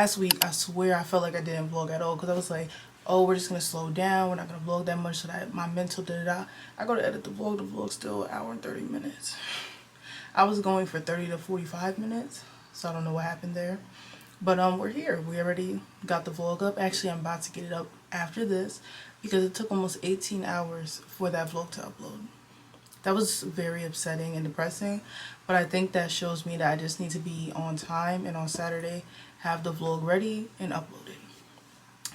last week, I swear I felt like I didn't vlog at all because I was like, oh, we're just gonna slow down, we're not gonna vlog that much so that my mental I go to edit the vlog still an hour and 30 minutes. I was going for 30 to 45 minutes, so I don't know what happened there. But we're here. We already got the vlog up. Actually, I'm about to get it up after this because it took almost 18 hours for that vlog to upload. That was very upsetting and depressing, but I think that shows me that I just need to be on time and on Saturday have the vlog ready and uploaded.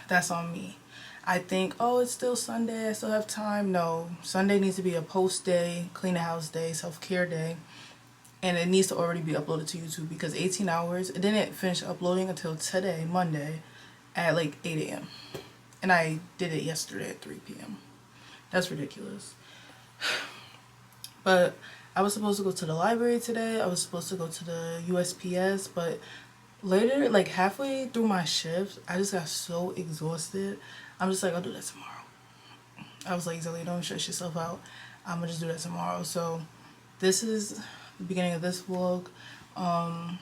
That's on me. I think, oh, it's still Sunday, I still have time. No, Sunday needs to be a post day, clean the house day, self-care day, and it needs to already be uploaded to YouTube because 18 hours, it didn't finish uploading until today, Monday, at like 8 a.m. And I did it yesterday at 3 p.m. That's ridiculous. But I was supposed to go to the library today. I was supposed to go to the USPS, but later, like halfway through my shift, I just got so exhausted. I'm just like, I'll do that tomorrow. I was like, Zilly, don't stress yourself out. I'm gonna just do that tomorrow. So this is the beginning of this vlog. I'm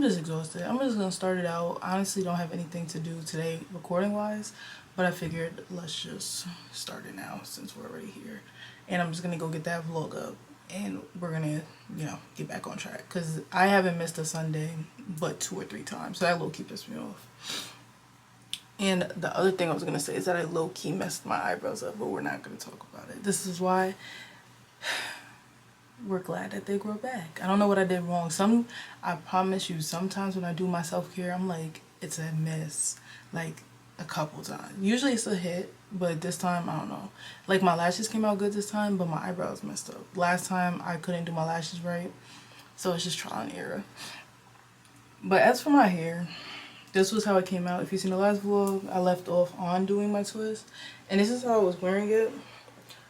just exhausted. I'm just gonna start it out. I honestly don't have anything to do today recording wise, but I figured let's just start it now since we're already here. And I'm just gonna go get that vlog up and we're gonna, you know, get back on track because I haven't missed a Sunday but 2 or 3 times, so that low-key pissed me off. And the other thing I was gonna say is that I low-key messed my eyebrows up, but we're not gonna talk about it. This is why we're glad that they grow back. I don't know what I did wrong. I promise you, sometimes when I do my self-care, I'm like, it's a miss, like a couple times. Usually it's a hit, but this time, I don't know. Like my lashes came out good this time, but my eyebrows messed up. Last time I couldn't do my lashes right, so it's just trial and error. But as for my hair, this was how it came out. If you've seen the last vlog, I left off on doing my twist, and this is how I was wearing it.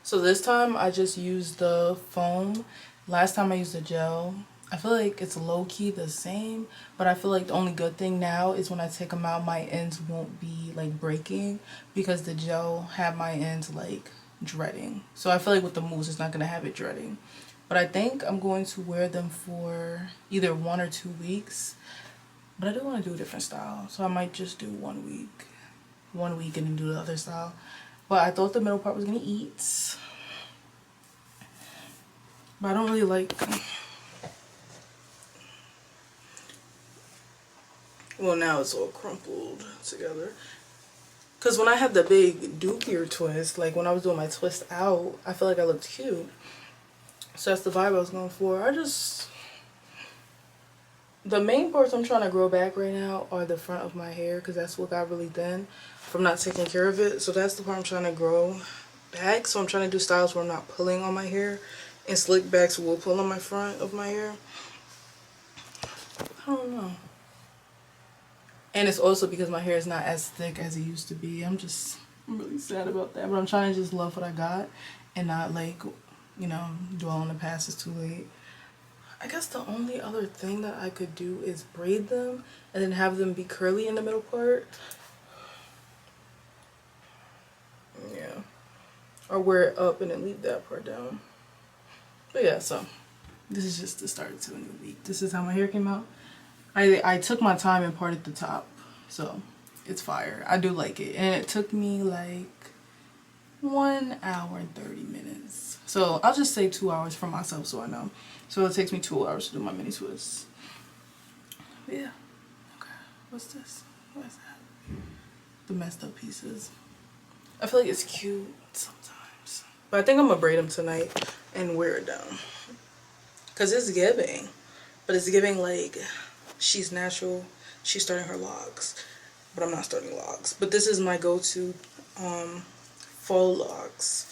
So this time I just used the foam. Last time I used the gel. I feel like it's low-key the same, but I feel like the only good thing now is when I take them out, my ends won't be like breaking because the gel had my ends like dreading. So I feel like with the mousse, it's not going to have it dreading. But I think I'm going to wear them for either 1 or 2 weeks. But I do want to do a different style, so I might just do 1 week and then do the other style. But I thought the middle part was going to eat. But I don't really like... Well, now it's all crumpled together. Because when I had the big dookier twist, like when I was doing my twist out, I feel like I looked cute. So that's the vibe I was going for. The main parts I'm trying to grow back right now are the front of my hair because that's what got really thin from not taking care of it. So that's the part I'm trying to grow back. So I'm trying to do styles where I'm not pulling on my hair, and slick backs will pull on my front of my hair. I don't know. And it's also because my hair is not as thick as it used to be. I'm really sad about that. But I'm trying to just love what I got and not like, you know, dwell on the past. It's too late. I guess the only other thing that I could do is braid them and then have them be curly in the middle part. Yeah. Or wear it up and then leave that part down. But yeah, so this is just the start to a new week. This is how my hair came out. I took my time and parted the top, so it's fire. I do like it. And it took me like 1 hour and 30 minutes. So I'll just say 2 hours for myself so I know. So it takes me 2 hours to do my mini twists. But yeah. Okay. What's this? What is that? The messed up pieces. I feel like it's cute sometimes. But I think I'm going to braid them tonight and wear it down. Because it's giving. But it's giving like she's natural. She's starting her locks. But I'm not starting locks. But this is my go-to faux locks,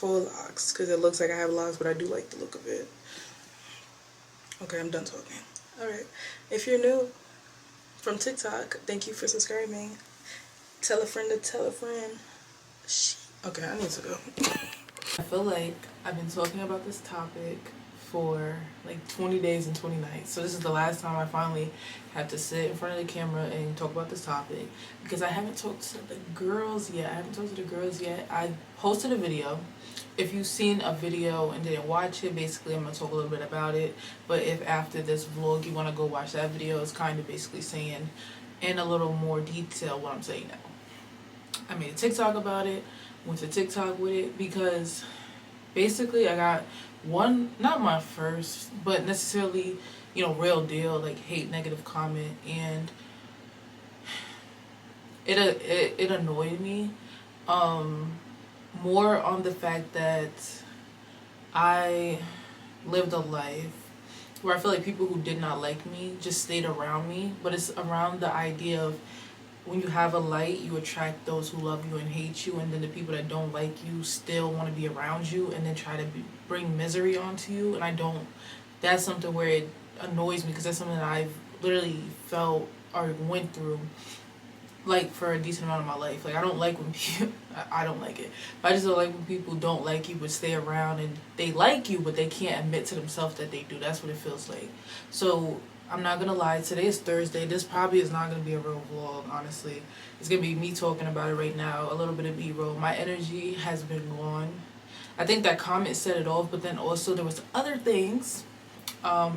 because it looks like I have locks, but I do like the look of it. Okay, I'm done talking. Alright, if you're new from TikTok, thank you for subscribing. Tell a friend to tell a friend. Okay, I need to go. I feel like I've been talking about this topic for like 20 days and 20 nights. So this is the last time I finally have to sit in front of the camera and talk about this topic, because I haven't talked to the girls yet. I posted a video. If you've seen a video and didn't watch it, basically I'm going to talk a little bit about it. But if after this vlog you want to go watch that video, it's kind of basically saying in a little more detail what I'm saying now. I made a TikTok about it, went to TikTok with it, because basically I got one, not my first, but necessarily, you know, real deal, like hate negative comment, and it annoyed me. More on the fact that I lived a life where I feel like people who did not like me just stayed around me, but it's around the idea of when you have a light, you attract those who love you and hate you, and then the people that don't like you still want to be around you and then try to bring misery onto you. And that's something where it annoys me, because that's something that I've literally felt or went through like for a decent amount of my life. Like I don't like when people I don't like it, but I just don't like when people don't like you but stay around, and they like you but they can't admit to themselves that they do. That's what it feels like. So I'm not gonna lie, today is Thursday. This probably is not gonna be a real vlog, honestly. It's gonna be me talking about it right now, a little bit of B-roll. My energy has been gone. I think that comment set it off, but then also there was other things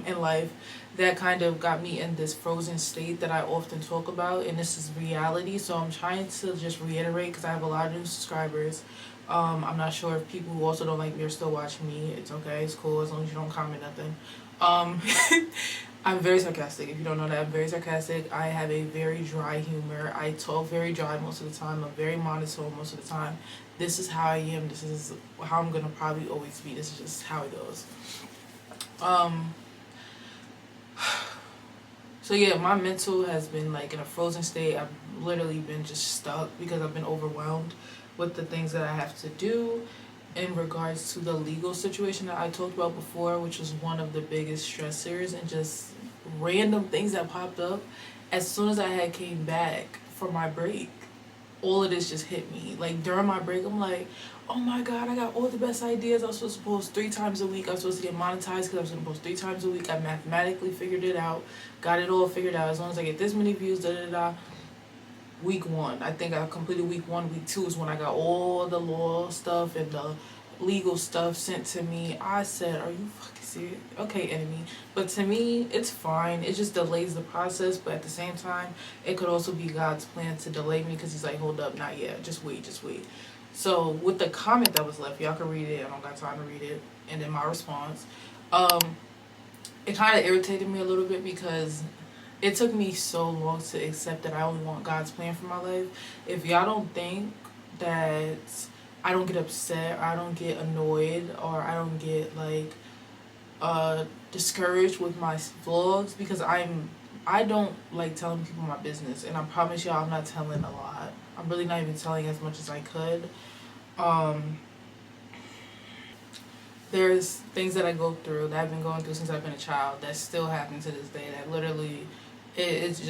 in life that kind of got me in this frozen state that I often talk about, and this is reality. So I'm trying to just reiterate, because I have a lot of new subscribers. I'm not sure if people who also don't like me are still watching me. It's okay, it's cool, as long as you don't comment nothing. I'm very sarcastic. If you don't know that, I'm very sarcastic. I have a very dry humor. I talk very dry most of the time. I'm very monotone most of the time. This is how I am. This is how I'm gonna probably always be. This is just how it goes. So yeah, my mental has been like in a frozen state. I've literally been just stuck because I've been overwhelmed with the things that I have to do in regards to the legal situation that I talked about before, which was one of the biggest stressors, and just random things that popped up as soon as I had came back from my break. All of this just hit me. Like during my break, I'm like, oh my god, I got all the best ideas. I was supposed to post 3 times a week. I was supposed to get monetized because I was going to post 3 times a week. I mathematically figured it out, got it all figured out. As long as I get this many views, da da da. Week 1, I think I completed week 1. Week 2 is when I got all the law stuff and the legal stuff sent to me. I said, are you fucking serious? Okay, enemy. But to me, it's fine. It just delays the process, but at the same time, it could also be God's plan to delay me, because he's like, hold up, not yet, just wait. So with the comment that was left, y'all can read it. I don't got time to read it. And then my response, it kind of irritated me a little bit, because it took me so long to accept that I only want God's plan for my life. If y'all don't think that I don't get upset, or I don't get annoyed, or I don't get like discouraged with my vlogs, because I don't like telling people my business, and I promise y'all I'm not telling a lot. I'm really not even telling as much as I could. There's things that I go through, that I've been going through since I've been a child, that still happen to this day, that literally it's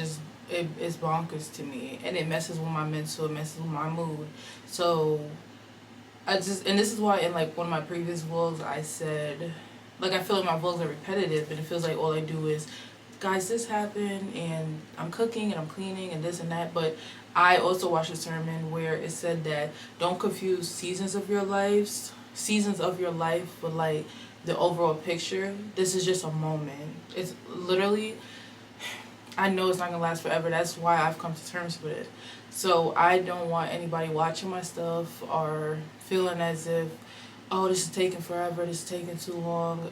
bonkers to me, and it messes with my mental, it messes with my mood. So and this is why in like one of my previous vlogs I said, like, I feel like my vlogs are repetitive, and it feels like all I do is, guys, this happened, and I'm cooking and I'm cleaning and this and that. But I also watched a sermon where it said that don't confuse seasons of your life with like the overall picture. This is just a moment. It's literally, I know it's not gonna last forever. That's why I've come to terms with it. So I don't want anybody watching my stuff or feeling as if, oh, this is taking forever, this is taking too long.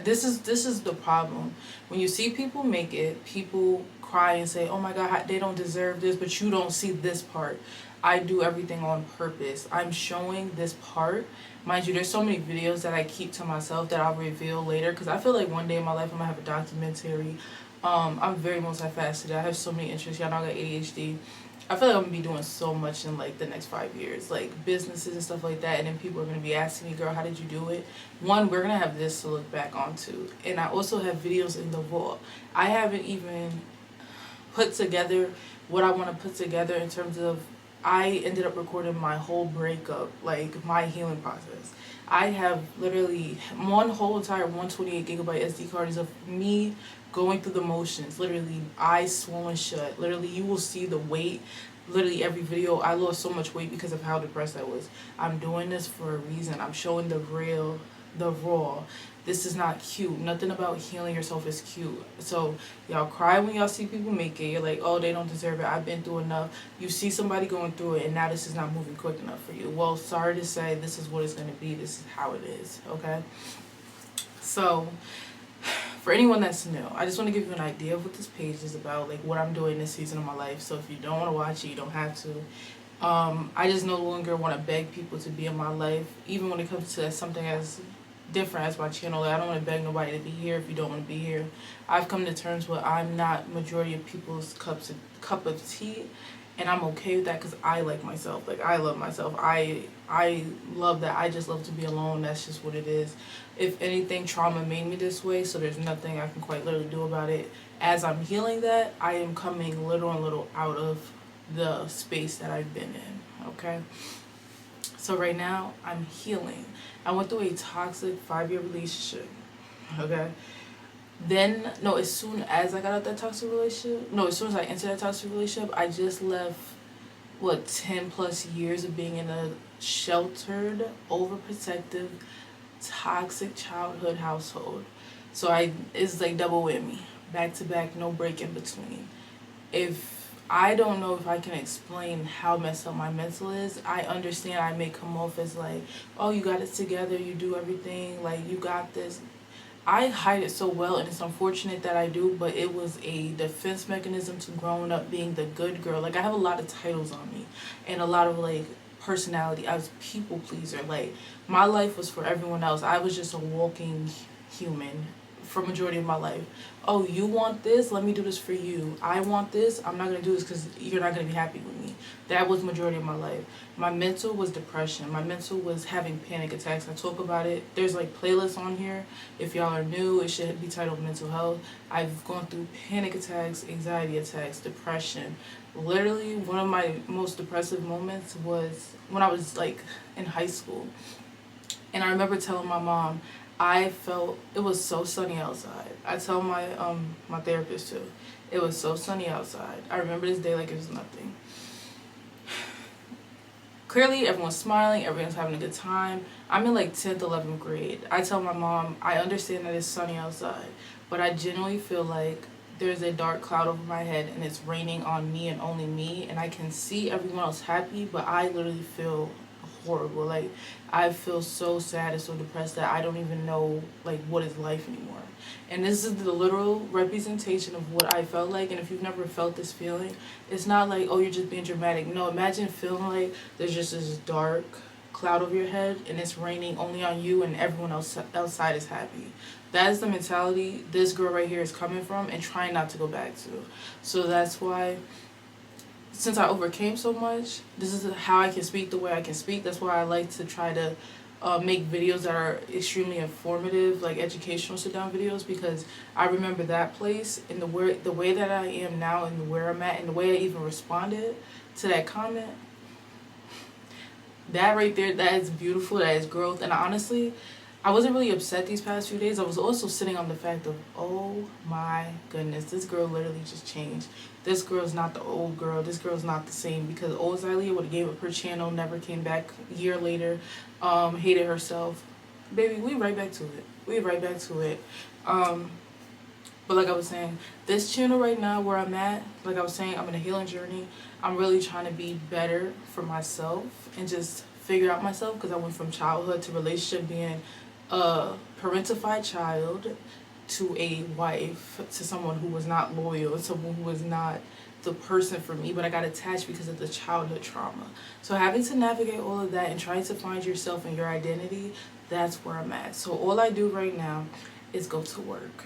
This is the problem. When you see people make it, people cry and say, oh my god, they don't deserve this, but you don't see this part. I do everything on purpose. I'm showing this part. Mind you, there's so many videos that I keep to myself that I'll reveal later, because I feel like one day in my life I'm gonna have a documentary. I'm very multifaceted. I have so many interests. Y'all know I got ADHD. I feel like I'm gonna be doing so much in like the next 5 years, like businesses and stuff like that. And then people are gonna be asking me, girl, how did you do it? One, we're gonna have this to look back onto, and I also have videos in the vault. I haven't even put together what I want to put together in terms of I ended up recording my whole breakup, like my healing process. I have literally one whole entire 128 gigabyte SD card is of me going through the motions, literally eyes swollen shut. Literally, you will see the weight. Literally every video, I lost so much weight because of how depressed I was. I'm doing this for a reason. I'm showing the real, the raw. This is not cute. Nothing about healing yourself is cute. So y'all cry when y'all see people make it. You're like, oh, they don't deserve it. I've been through enough. You see somebody going through it, and now this is not moving quick enough for you. Well, sorry to say, this is what it's going to be. This is how it is, okay? So for anyone that's new, I just want to give you an idea of what this page is about, like what I'm doing this season of my life. So if you don't want to watch it, you don't have to. I just no longer want to beg people to be in my life, even when it comes to something as different as my channel. Like, I don't want to beg nobody to be here if you don't want to be here. I've come to terms with I'm not majority of people's cup of tea, and I'm okay with that because I like myself. Like, I love myself. I love that. I just love to be alone. That's just what it is. If anything, trauma made me this way, so there's nothing I can quite literally do about it. As I'm healing that, I am coming little and little out of the space that I've been in, okay? So right now, I'm healing. I went through a toxic 5-year relationship, okay? Then, no, as soon as I got out that toxic relationship, no, as soon as I entered that toxic relationship, I just left, 10 plus years of being in a sheltered, overprotective, toxic childhood household. So it's like double whammy, back to back, no break in between. I don't know if I can explain how messed up my mental is. I understand I may come off as like, oh, you got it together, you do everything, like, you got this. I hide it so well, and it's unfortunate that I do, but it was a defense mechanism to growing up being the good girl. Like, I have a lot of titles on me and a lot of, like, personality. I was a people pleaser. Like, my life was for everyone else. I was just a walking human for majority of my life. Oh, you want this? Let me do this for you. I want this? I'm not going to do this because you're not going to be happy with me. That was majority of my life. My mental was depression. My mental was having panic attacks. I talk about it. There's like playlists on here. If y'all are new, it should be titled mental health. I've gone through panic attacks, anxiety attacks, depression. Literally, one of my most depressive moments was when I was like in high school. And I remember telling my mom, I felt it was so sunny outside. I tell my my therapist too. It was so sunny outside. I remember this day like it was nothing. Clearly, everyone's smiling, everyone's having a good time. I'm in like 10th, 11th grade. I tell my mom, I understand that it's sunny outside, but I genuinely feel like there's a dark cloud over my head and it's raining on me and only me, and I can see everyone else happy, but I literally feel horrible. Like, I feel so sad and so depressed that I don't even know like what is life anymore. And this is the literal representation of what I felt like. And if you've never felt this feeling, it's not like, oh, you're just being dramatic. No, imagine feeling like there's just this dark cloud over your head and it's raining only on you and everyone else outside is happy. That is the mentality this girl right here is coming from and trying not to go back to. So that's why, since I overcame so much, this is how I can speak the way I can speak. That's why I like to try to make videos that are extremely informative, like educational sit-down videos, because I remember that place and the way that I am now and where I'm at and the way I even responded to that comment. That right there, that is beautiful, that is growth. And honestly, I wasn't really upset these past few days. I was also sitting on the fact of, oh my goodness, this girl literally just changed. This girl's not the old girl. This girl's not the same, because old Zylia would have gave up her channel, never came back a year later, hated herself. Baby, we right back to it. We right back to it. But like I was saying, this channel right now where I'm at, like I was saying, I'm in a healing journey. I'm really trying to be better for myself and just figure out myself, because I went from childhood to relationship, being a parentified child, to a wife, to someone who was not loyal, someone who was not the person for me, but I got attached because of the childhood trauma. So having to navigate all of that and trying to find yourself and your identity, that's where I'm at. So all I do right now is go to work,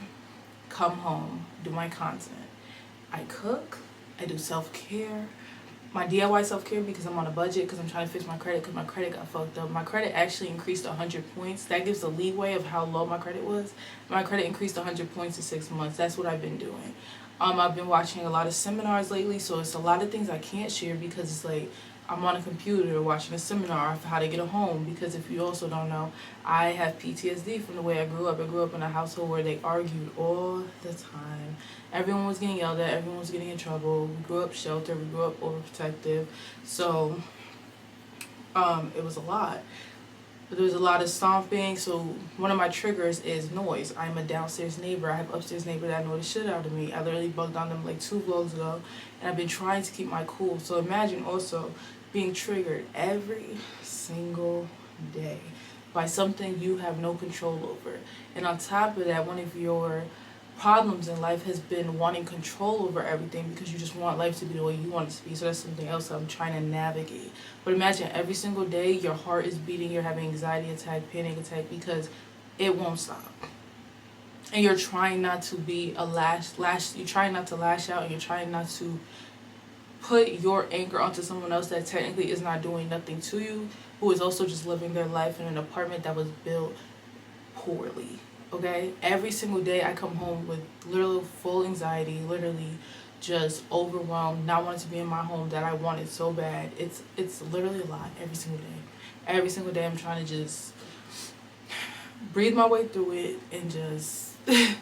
come home, do my content. I cook, I do self-care, my DIY self-care, because I'm on a budget, because I'm trying to fix my credit, because my credit got fucked up. My credit actually increased 100 points. That gives the leeway of how low my credit was. My credit increased 100 points in 6 months. That's what I've been doing. I've been watching a lot of seminars lately, so it's a lot of things I can't share because it's like I'm on a computer watching a seminar of how to get a home, because if you also don't know, I have PTSD from the way I grew up. I grew up in a household where they argued all the time. Everyone was getting yelled at, everyone was getting in trouble. We grew up sheltered, we grew up overprotective. So it was a lot. There was a lot of stomping, so one of my triggers is noise. I'm a downstairs neighbor. I have upstairs neighbor that annoy the shit out of me. I literally bugged on them like 2 vlogs ago, and I've been trying to keep my cool. So imagine also being triggered every single day by something you have no control over. And on top of that, one of your problems in life has been wanting control over everything because you just want life to be the way you want it to be. So that's something else I'm trying to navigate. But imagine every single day your heart is beating, you're having anxiety attack, panic attack, because it won't stop. And you're trying not to be you're trying not to lash out, and you're trying not to put your anger onto someone else that technically is not doing nothing to you, who is also just living their life in an apartment that was built poorly. Okay, every single day I come home with literal full anxiety, literally just overwhelmed, not wanting to be in my home that I wanted so bad. It's literally a lot every single day. Every single day I'm trying to just breathe my way through it and just I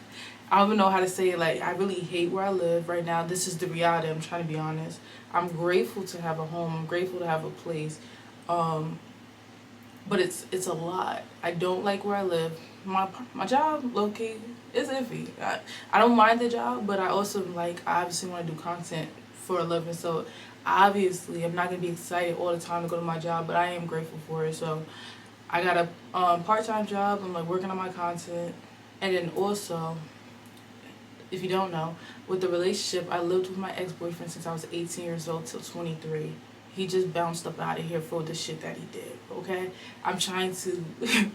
don't even know how to say it. Like, I really hate where I live right now. This is the reality. I'm trying to be honest. I'm grateful to have a home. I'm grateful to have a place. But it's a lot. I don't like where I live. My job, low key, is iffy. I don't mind the job, but I also I obviously want to do content for a living. So obviously I'm not gonna be excited all the time to go to my job, but I am grateful for it. So I got a part-time job. I'm like working on my content, and then also, if you don't know, with the relationship, I lived with my ex-boyfriend since I was 18 years old till 23. He just bounced up out of here for the shit that he did, okay? I'm trying to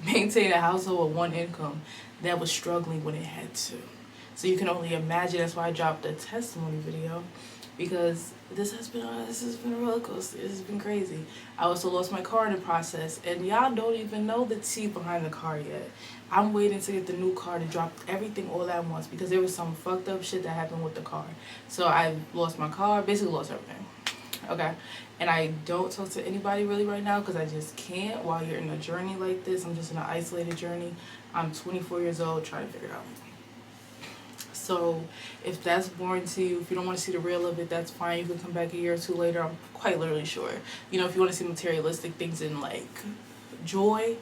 maintain a household with one income that was struggling when it had to. So you can only imagine. That's why I dropped a testimony video, because this has been a roller coaster. This has been crazy. I also lost my car in the process, and y'all don't even know the tea behind the car yet. I'm waiting to get the new car to drop everything all at once, because there was some fucked up shit that happened with the car. So I lost my car, basically lost everything. Okay, and I don't talk to anybody really right now because I just can't while you're in a journey like this. I'm just in an isolated journey. I'm 24 years old trying to figure it out. So if that's boring to you, if you don't want to see the real of it, that's fine. You can come back a year or two later. I'm quite literally sure. You know, if you want to see materialistic things and like joy,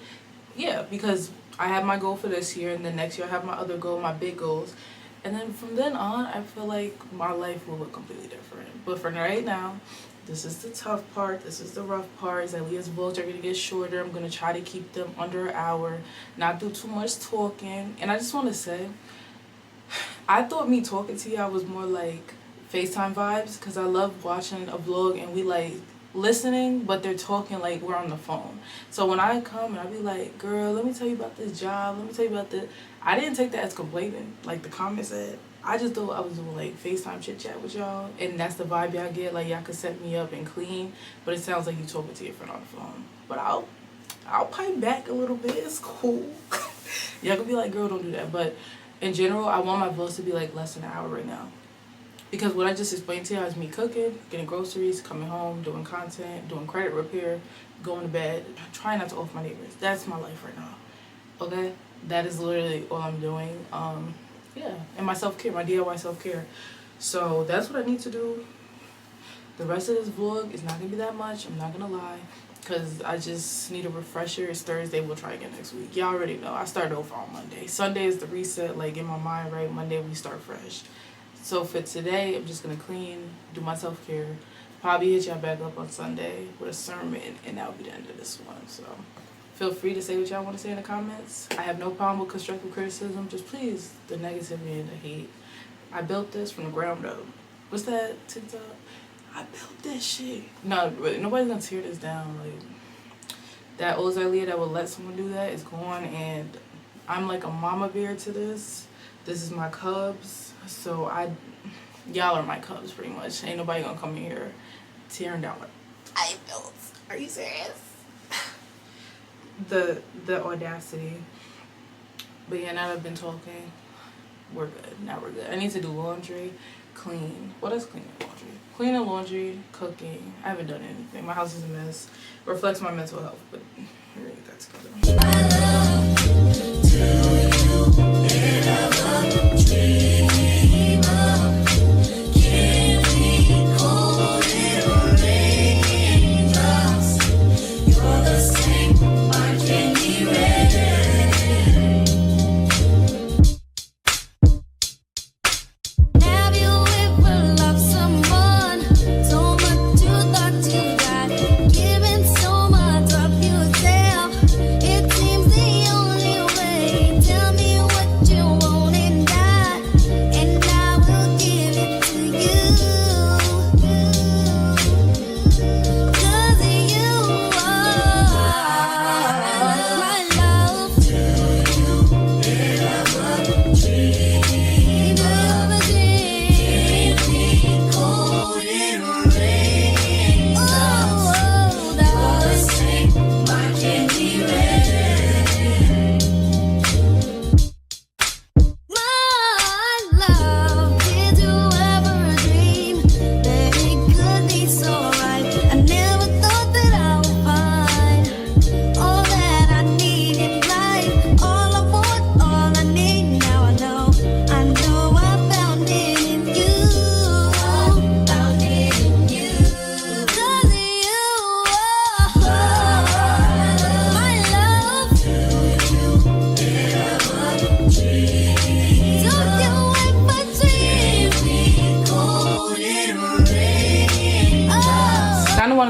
yeah, because I have my goal for this year, and then next year I have my other goal, my big goals. And then from then on, I feel like my life will look completely different. But for right now, this is the tough part. This is the rough part. Zylia's vlogs are going to get shorter. I'm going to try to keep them under an hour, not do too much talking. And I just want to say, I thought me talking to y'all was more like FaceTime vibes, because I love watching a vlog and we like listening, but they're talking like we're on the phone. So when I come and I be like, girl, let me tell you about this job, let me tell you about this, I didn't take that as complaining like the comment said. I just thought I was doing like FaceTime chit chat with y'all, and that's the vibe y'all get, like y'all could set me up and clean, but it sounds like you talking to your friend on the phone. But I'll pipe back a little bit. It's cool. Y'all could be like, girl, don't do that. But in general, I want my vlogs to be like less than an hour right now. Because what I just explained to you is me cooking, getting groceries, coming home, doing content, doing credit repair, going to bed, trying not to off my neighbors. That's my life right now. Okay? That is literally all I'm doing. Yeah. And my self-care, my DIY self-care. So that's what I need to do. The rest of this vlog is not going to be that much. I'm not going to lie. Because I just need a refresher. It's Thursday. We'll try again next week. Y'all already know. I start over on Monday. Sunday is the reset, like in my mind, right? Monday we start fresh. So for today, I'm just going to clean, do my self-care, probably hit y'all back up on Sunday with a sermon, and that'll be the end of this one. So feel free to say what y'all want to say in the comments. I have no problem with constructive criticism. Just please, the negativity and the hate. I built this from the ground up. What's that TikTok? I built this shit. No, really, nobody's going to tear this down. Like, that old Zylia that would let someone do that is gone, and I'm like a mama bear to this. This is my cubs. So y'all are my cubs pretty much. Ain't nobody gonna come in here tearing down like I built. Are you serious? The audacity. But yeah, now that I've been talking, we're good. Now we're good. I need to do laundry. clean. What is cleaning laundry? Cleaning laundry, cooking. I haven't done anything. My house is a mess. It reflects my mental health, but we're gonna get that together. I love to you, and I dream of. Can't be cold in raindrops. You're the same, I can't be ready.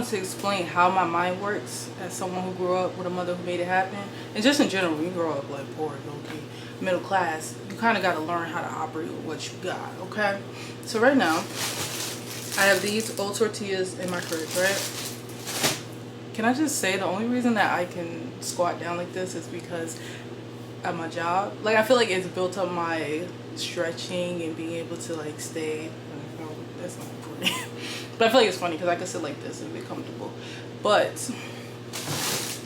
To explain how my mind works as someone who grew up with a mother who made it happen, and just in general, when you grow up like poor, low-key, middle class, you kind of got to learn how to operate with what you got. Okay, so right now I have these old tortillas in my fridge, right? Can I just say the only reason that I can squat down like this is because at my job, like I feel like it's built up my stretching and being able to like stay. No, that's not important. But I feel like it's funny because I can sit like this and be comfortable. But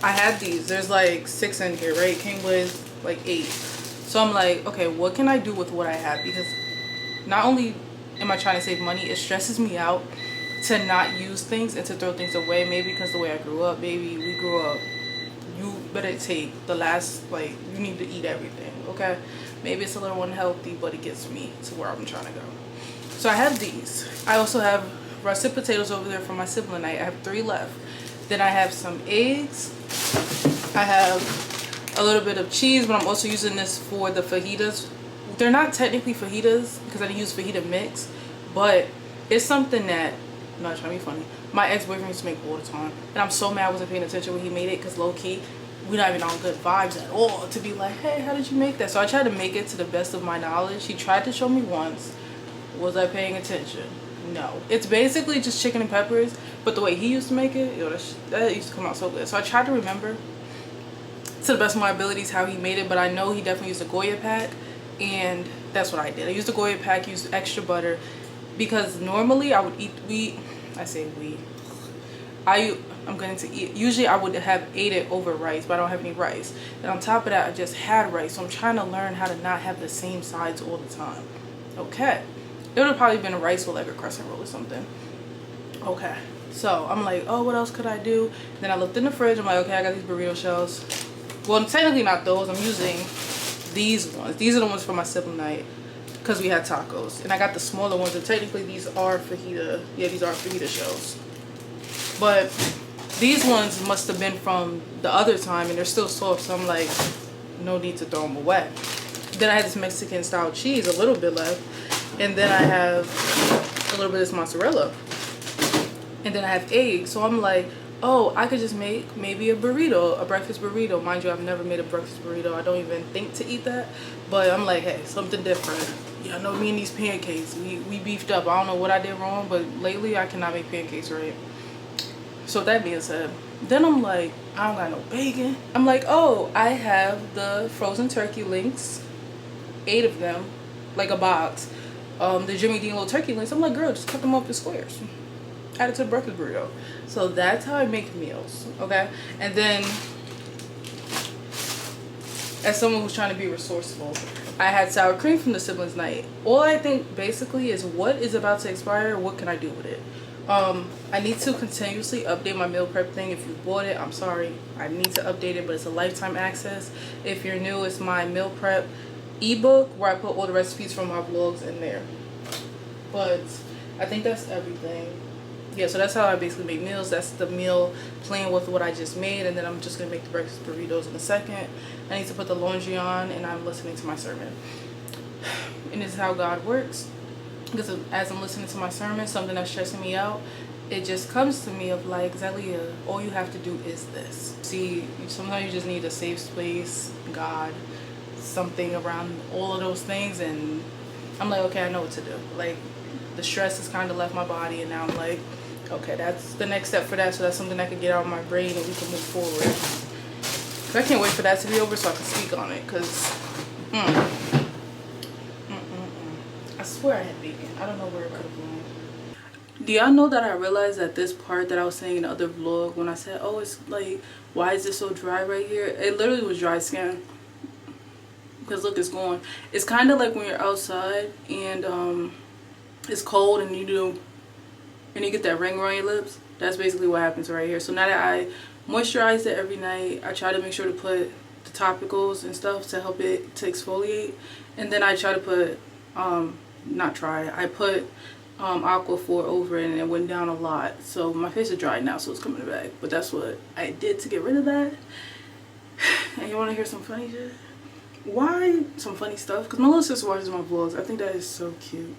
I had these. There's like 6 in here, right? Came with like 8. So I'm like, okay, what can I do with what I have? Because not only am I trying to save money, it stresses me out to not use things and to throw things away. Maybe because the way I grew up, baby, we grew up, you better take the last, like, you need to eat everything, okay? Maybe it's a little unhealthy, but it gets me to where I'm trying to go. So I have these. I also have russet potatoes over there from my sibling night. I have 3 left. Then I have some eggs. I have a little bit of cheese, but I'm also using this for the fajitas. They're not technically fajitas because I didn't use fajita mix, but it's something that, I'm not trying to be funny, my ex-boyfriend used to make all the time. And I'm so mad I wasn't paying attention when he made it because low-key, we're not even on good vibes at all to be like, hey, how did you make that? So I tried to make it to the best of my knowledge. He tried to show me once. Was I paying attention? No. It's basically just chicken and peppers, but the way he used to make it, yo, that used to come out so good. So I tried to remember to the best of my abilities how he made it, but I know he definitely used a Goya pack, and that's what I did. I used a Goya pack, used extra butter, because normally I would I'm going to eat, usually I would have ate it over rice, but I don't have any rice. And on top of that, I just had rice, so I'm trying to learn how to not have the same sides all the time. Okay. It would have probably been a rice with like a crescent roll or something. Okay. So I'm like, oh, what else could I do? Then I looked in the fridge. I'm like, okay, I got these burrito shells. Well, technically not those. I'm using these ones. These are the ones for my sibling night because we had tacos. And I got the smaller ones. And technically these are fajita. Yeah, these are fajita shells. But these ones must have been from the other time and they're still soft. So I'm like, no need to throw them away. Then I had this Mexican style cheese, a little bit left. And then I have a little bit of this mozzarella. And then I have eggs. So I'm like, oh, I could just make maybe a burrito, a breakfast burrito. Mind you, I've never made a breakfast burrito. I don't even think to eat that. But I'm like, hey, something different. Yeah, I know me and these pancakes, we beefed up. I don't know what I did wrong, but lately I cannot make pancakes right. So that being said, then I'm like, I don't got no bacon. I'm like, oh, I have the frozen turkey links, 8 of them, like a box. The Jimmy Dean little turkey links. I'm like, girl, just cut them up in squares. Add it to the breakfast burrito. So that's how I make meals, okay? And then, as someone who's trying to be resourceful, I had sour cream from the siblings night. All I think basically is what is about to expire, what can I do with it? I need to continuously update my meal prep thing. If you bought it, I'm sorry, I need to update it, but it's a lifetime access. If you're new, it's my meal prep ebook where I put all the recipes from my vlogs in there. But I think that's everything. Yeah, so that's how I basically make meals. That's the meal plan with what I just made, and then I'm just gonna make the breakfast burritos in a second. I need to put the laundry on, and I'm listening to my sermon. And this is how God works, because as I'm listening to my sermon, something that's stressing me out, it just comes to me of like, Zelia, all you have to do is this. See, sometimes you just need a safe space, God, something around all of those things, and I'm like, okay, I know what to do. Like, the stress has kind of left my body, and now I'm like, okay, that's the next step for that, so that's something that can get out of my brain and we can move forward. I can't wait for that to be over so I can speak on it, because I swear I had bacon. I don't know where it could have gone. Do y'all know that I realized that this part that I was saying in the other vlog, when I said, oh, it's like, why is this so dry right here? It literally was dry skin. Because look, it's gone. It's kind of like when you're outside and it's cold and you get that ring around your lips. That's basically what happens right here. So now that I moisturize it every night, I try to make sure to put the topicals and stuff to help it to exfoliate, and then I try to put I put Aquaphor over it, and it went down a lot. So my face is dry now, so it's coming back. But that's what I did to get rid of that. And you want to hear some funny shit? Why some funny stuff? Because my little sister watches my vlogs. I think that is so cute.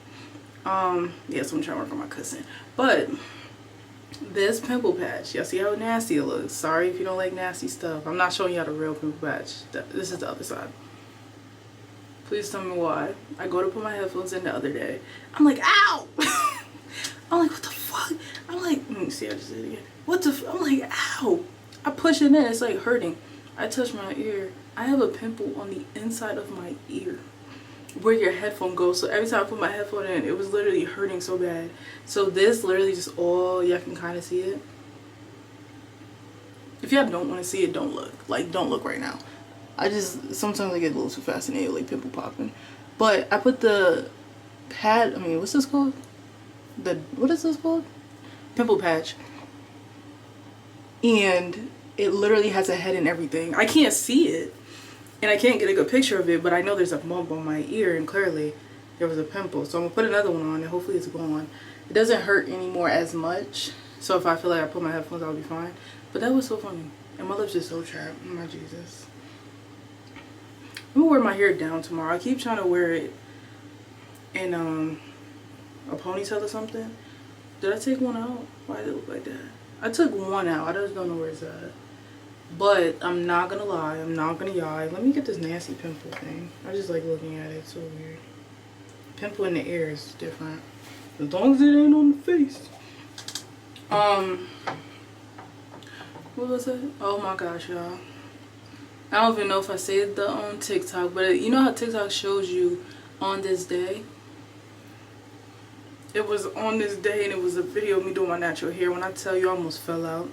Yeah, so I'm trying to work on my cussing. But this pimple patch, y'all see how nasty it looks. Sorry if you don't like nasty stuff. I'm not showing y'all the real pimple patch. This is the other side. Please tell me why. I go to put my headphones in the other day. I'm like, ow! I'm like, what the fuck? I'm like, let me see, I just did it again. What the I'm like, ow! I push it in, it's like hurting. I touch my ear. I have a pimple on the inside of my ear where your headphone goes. So every time I put my headphone in, it was literally hurting so bad. So this literally just all, y'all can kind of see it. If y'all don't want to see it, don't look. Like, don't look right now. Sometimes I get a little too fascinated, like pimple popping. But I put the pad, what's this called? What is this called? Pimple patch. And it literally has a head and everything. I can't see it. And I can't get a good picture of it, but I know there's a bump on my ear, and clearly there was a pimple. So I'm going to put another one on, and hopefully it's gone. It doesn't hurt anymore as much. So if I feel like I put my headphones, I'll be fine. But that was so funny. And my lips are so chapped. Oh my Jesus. I'm going to wear my hair down tomorrow. I keep trying to wear it in a ponytail or something. Did I take one out? Why did it look like that? I took one out. I just don't know where it's at. But I'm not gonna lie, I'm not gonna lie. Let me get this nasty pimple thing. I just like looking at it, it's so weird. Pimple in the ear is different. As long as it ain't on the face. What was it? Oh my gosh, y'all. I don't even know if I said the on TikTok, but you know how TikTok shows you on this day? It was on this day, and it was a video of me doing my natural hair. When I tell you, I almost fell out.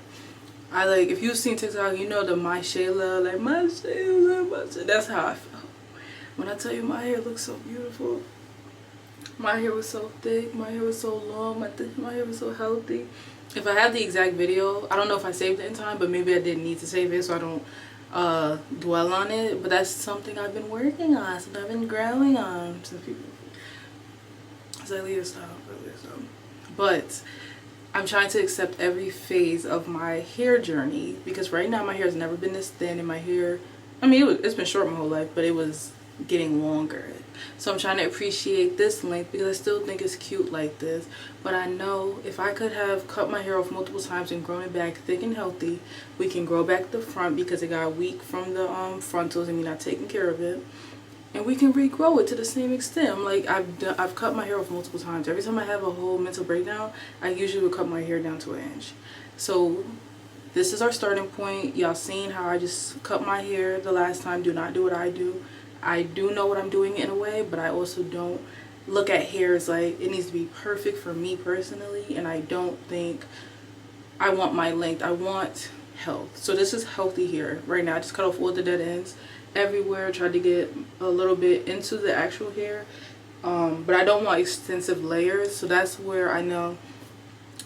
If you've seen TikTok, you know the my Shayla, like my Shayla. That's how I felt. When I tell you my hair looks so beautiful. My hair was so thick, my hair was so long, my hair was so healthy. If I have the exact video, I don't know if I saved it in time, but maybe I didn't need to save it so I don't dwell on it. But that's something I've been working on, something I've been growing on. Some people, stop. But I'm trying to accept every phase of my hair journey, because right now my hair has never been this thin, and my hair, it's been short my whole life, but it was getting longer. So I'm trying to appreciate this length because I still think it's cute like this. But I know if I could have cut my hair off multiple times and grown it back thick and healthy, we can grow back the front because it got weak from the frontals and me not taking care of it. And we can regrow it to the same extent. I'm like, I've cut my hair off multiple times. Every time I have a whole mental breakdown, I usually would cut my hair down to 1 inch. So this is our starting point. Y'all seen how I just cut my hair the last time. Do not do what I do. I do know what I'm doing in a way, but I also don't look at hair as like it needs to be perfect for me personally. And I don't think I want my length. I want health. So this is healthy hair right now. I just cut off all the dead ends. everywhere. Tried to get a little bit into the actual hair, but I don't want extensive layers. So that's where I know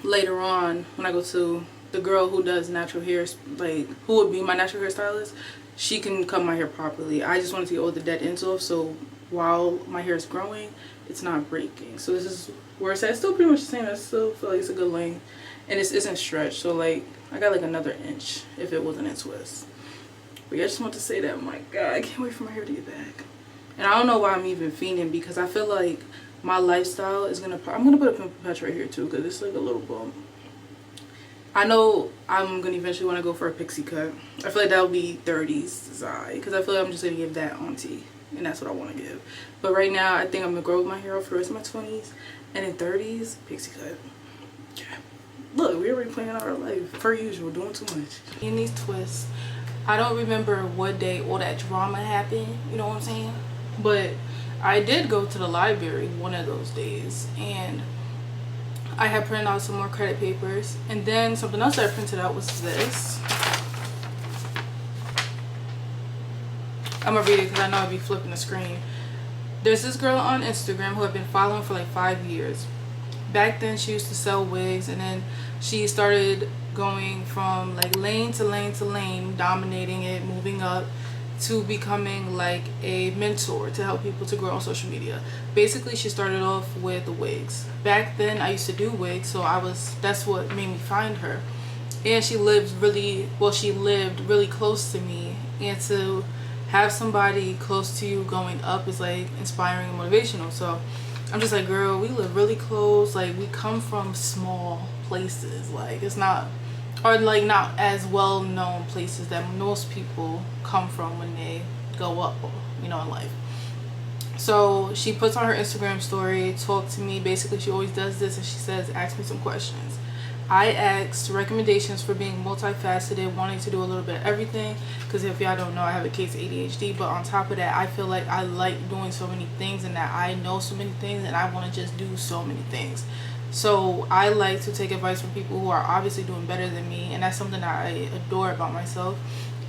later on when I go to the girl who does natural hair, like who would be my natural hairstylist, she can cut my hair properly. I just wanted to get all the dead ends off, so while my hair is growing, it's not breaking. So this is where it's at. It's still pretty much the same. I still feel like it's a good length, and this isn't stretched. So like I got like another inch if it wasn't in twist. But yeah, I just want to say that, oh my god, I can't wait for my hair to get back. And I don't know why I'm even fiending, because I feel like my lifestyle is gonna, I'm gonna put a pimple patch right here too, because it's like a little bump. I know I'm gonna eventually want to go for a pixie cut. I feel like that would be 30s design, because I feel like I'm just gonna give that auntie, and that's what I want to give. But right now I think I'm gonna grow my hair out for the rest of my 20s, and in 30s pixie cut. Yeah. Look, we're already planning out our life per usual, doing too much. In these twists, I don't remember what day all that drama happened, you know what I'm saying? But I did go to the library one of those days, and I had printed out some more credit papers, and then something else that I printed out was this. I'm gonna read it because I know I'll be flipping the screen. There's this girl on Instagram who I've been following for like 5 years. Back then she used to sell wigs, and then she started going from like lane to lane to lane, dominating it, moving up to becoming like a mentor to help people to grow on social media. Basically she started off with the wigs. Back then I used to do wigs, so that's what made me find her. And she lived really close to me, and to have somebody close to you going up is like inspiring and motivational. So I'm just like, girl, we live really close, like we come from small places, like it's not, or like not as well known places that most people come from when they go up, you know, in life. So she puts on her Instagram story, talk to me. Basically she always does this, and she says, ask me some questions. I asked recommendations for being multifaceted, wanting to do a little bit of everything, because if y'all don't know, I have a case of ADHD. But on top of that, I feel like I like doing so many things, and that I know so many things, and I want to just do so many things. So I like to take advice from people who are obviously doing better than me, and that's something that I adore about myself,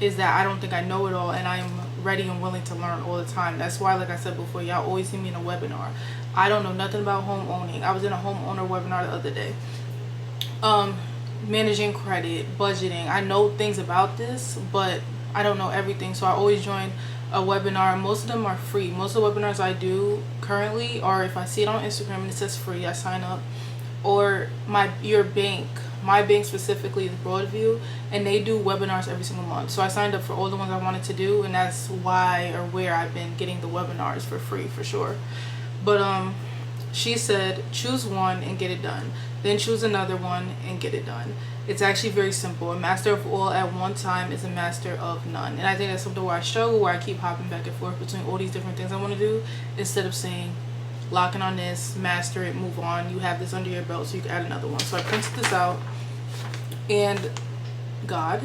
is that I don't think I know it all, and I'm ready and willing to learn all the time. That's why, like I said before, y'all always see me in a webinar. I don't know nothing about home owning. I was in a homeowner webinar the other day. Managing credit, budgeting. I know things about this, but I don't know everything. So I always join a webinar. Most of them are free. Most of the webinars I do currently, or if I see it on Instagram and it says free, I sign up. Or my bank specifically is Broadview, and they do webinars every single month. So I signed up for all the ones I wanted to do, and that's why or where I've been getting the webinars for free, for sure. But she said choose one and get it done, then choose another one and get it done. It's actually very simple. A master of all at one time is a master of none. And I think that's something where I struggle, where I keep hopping back and forth between all these different things I want to do, instead of saying locking on this, master it, move on, you have this under your belt so you can add another one. So I printed this out, and God,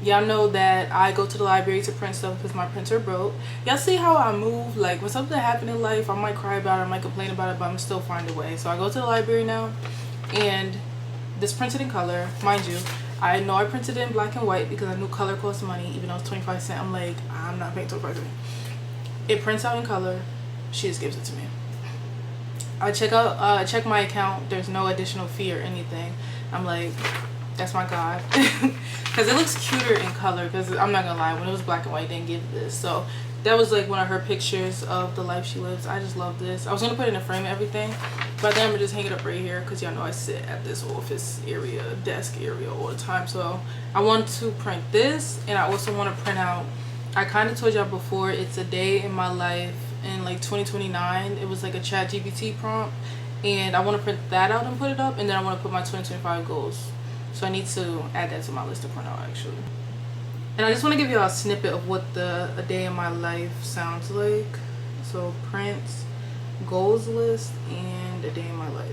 y'all know that I go to the library to print stuff because my printer broke. Y'all see how I move? Like when something happens in life, I might cry about it, I might complain about it, but I'm still find a way. So I go to the library now, and this printed in color. Mind you, I know I printed it in black and white because I knew color costs money, even though it's 25 cents. I'm like, I'm not paying 25 cents. It prints out in color. She just gives it to me. I check my account. There's no additional fee or anything. I'm like, that's my God. Because it looks cuter in color. Because I'm not gonna lie, when it was black and white, it didn't give this. So that was like one of her pictures of the life she lives. I just love this. I was gonna put it in a frame and everything, but then I'm gonna just hang it up right here, because y'all know I sit at this office area, desk area all the time. So I want to print this, and I also want to print out, I kind of told y'all before, it's a day in my life in like 2029. It was like a ChatGPT prompt, and I want to print that out and put it up, and then I want to put my 2025 goals. So I need to add that to my list to print out, actually. And I just want to give you a snippet of what a day in my life sounds like. So prints, goals list, and a day in my life.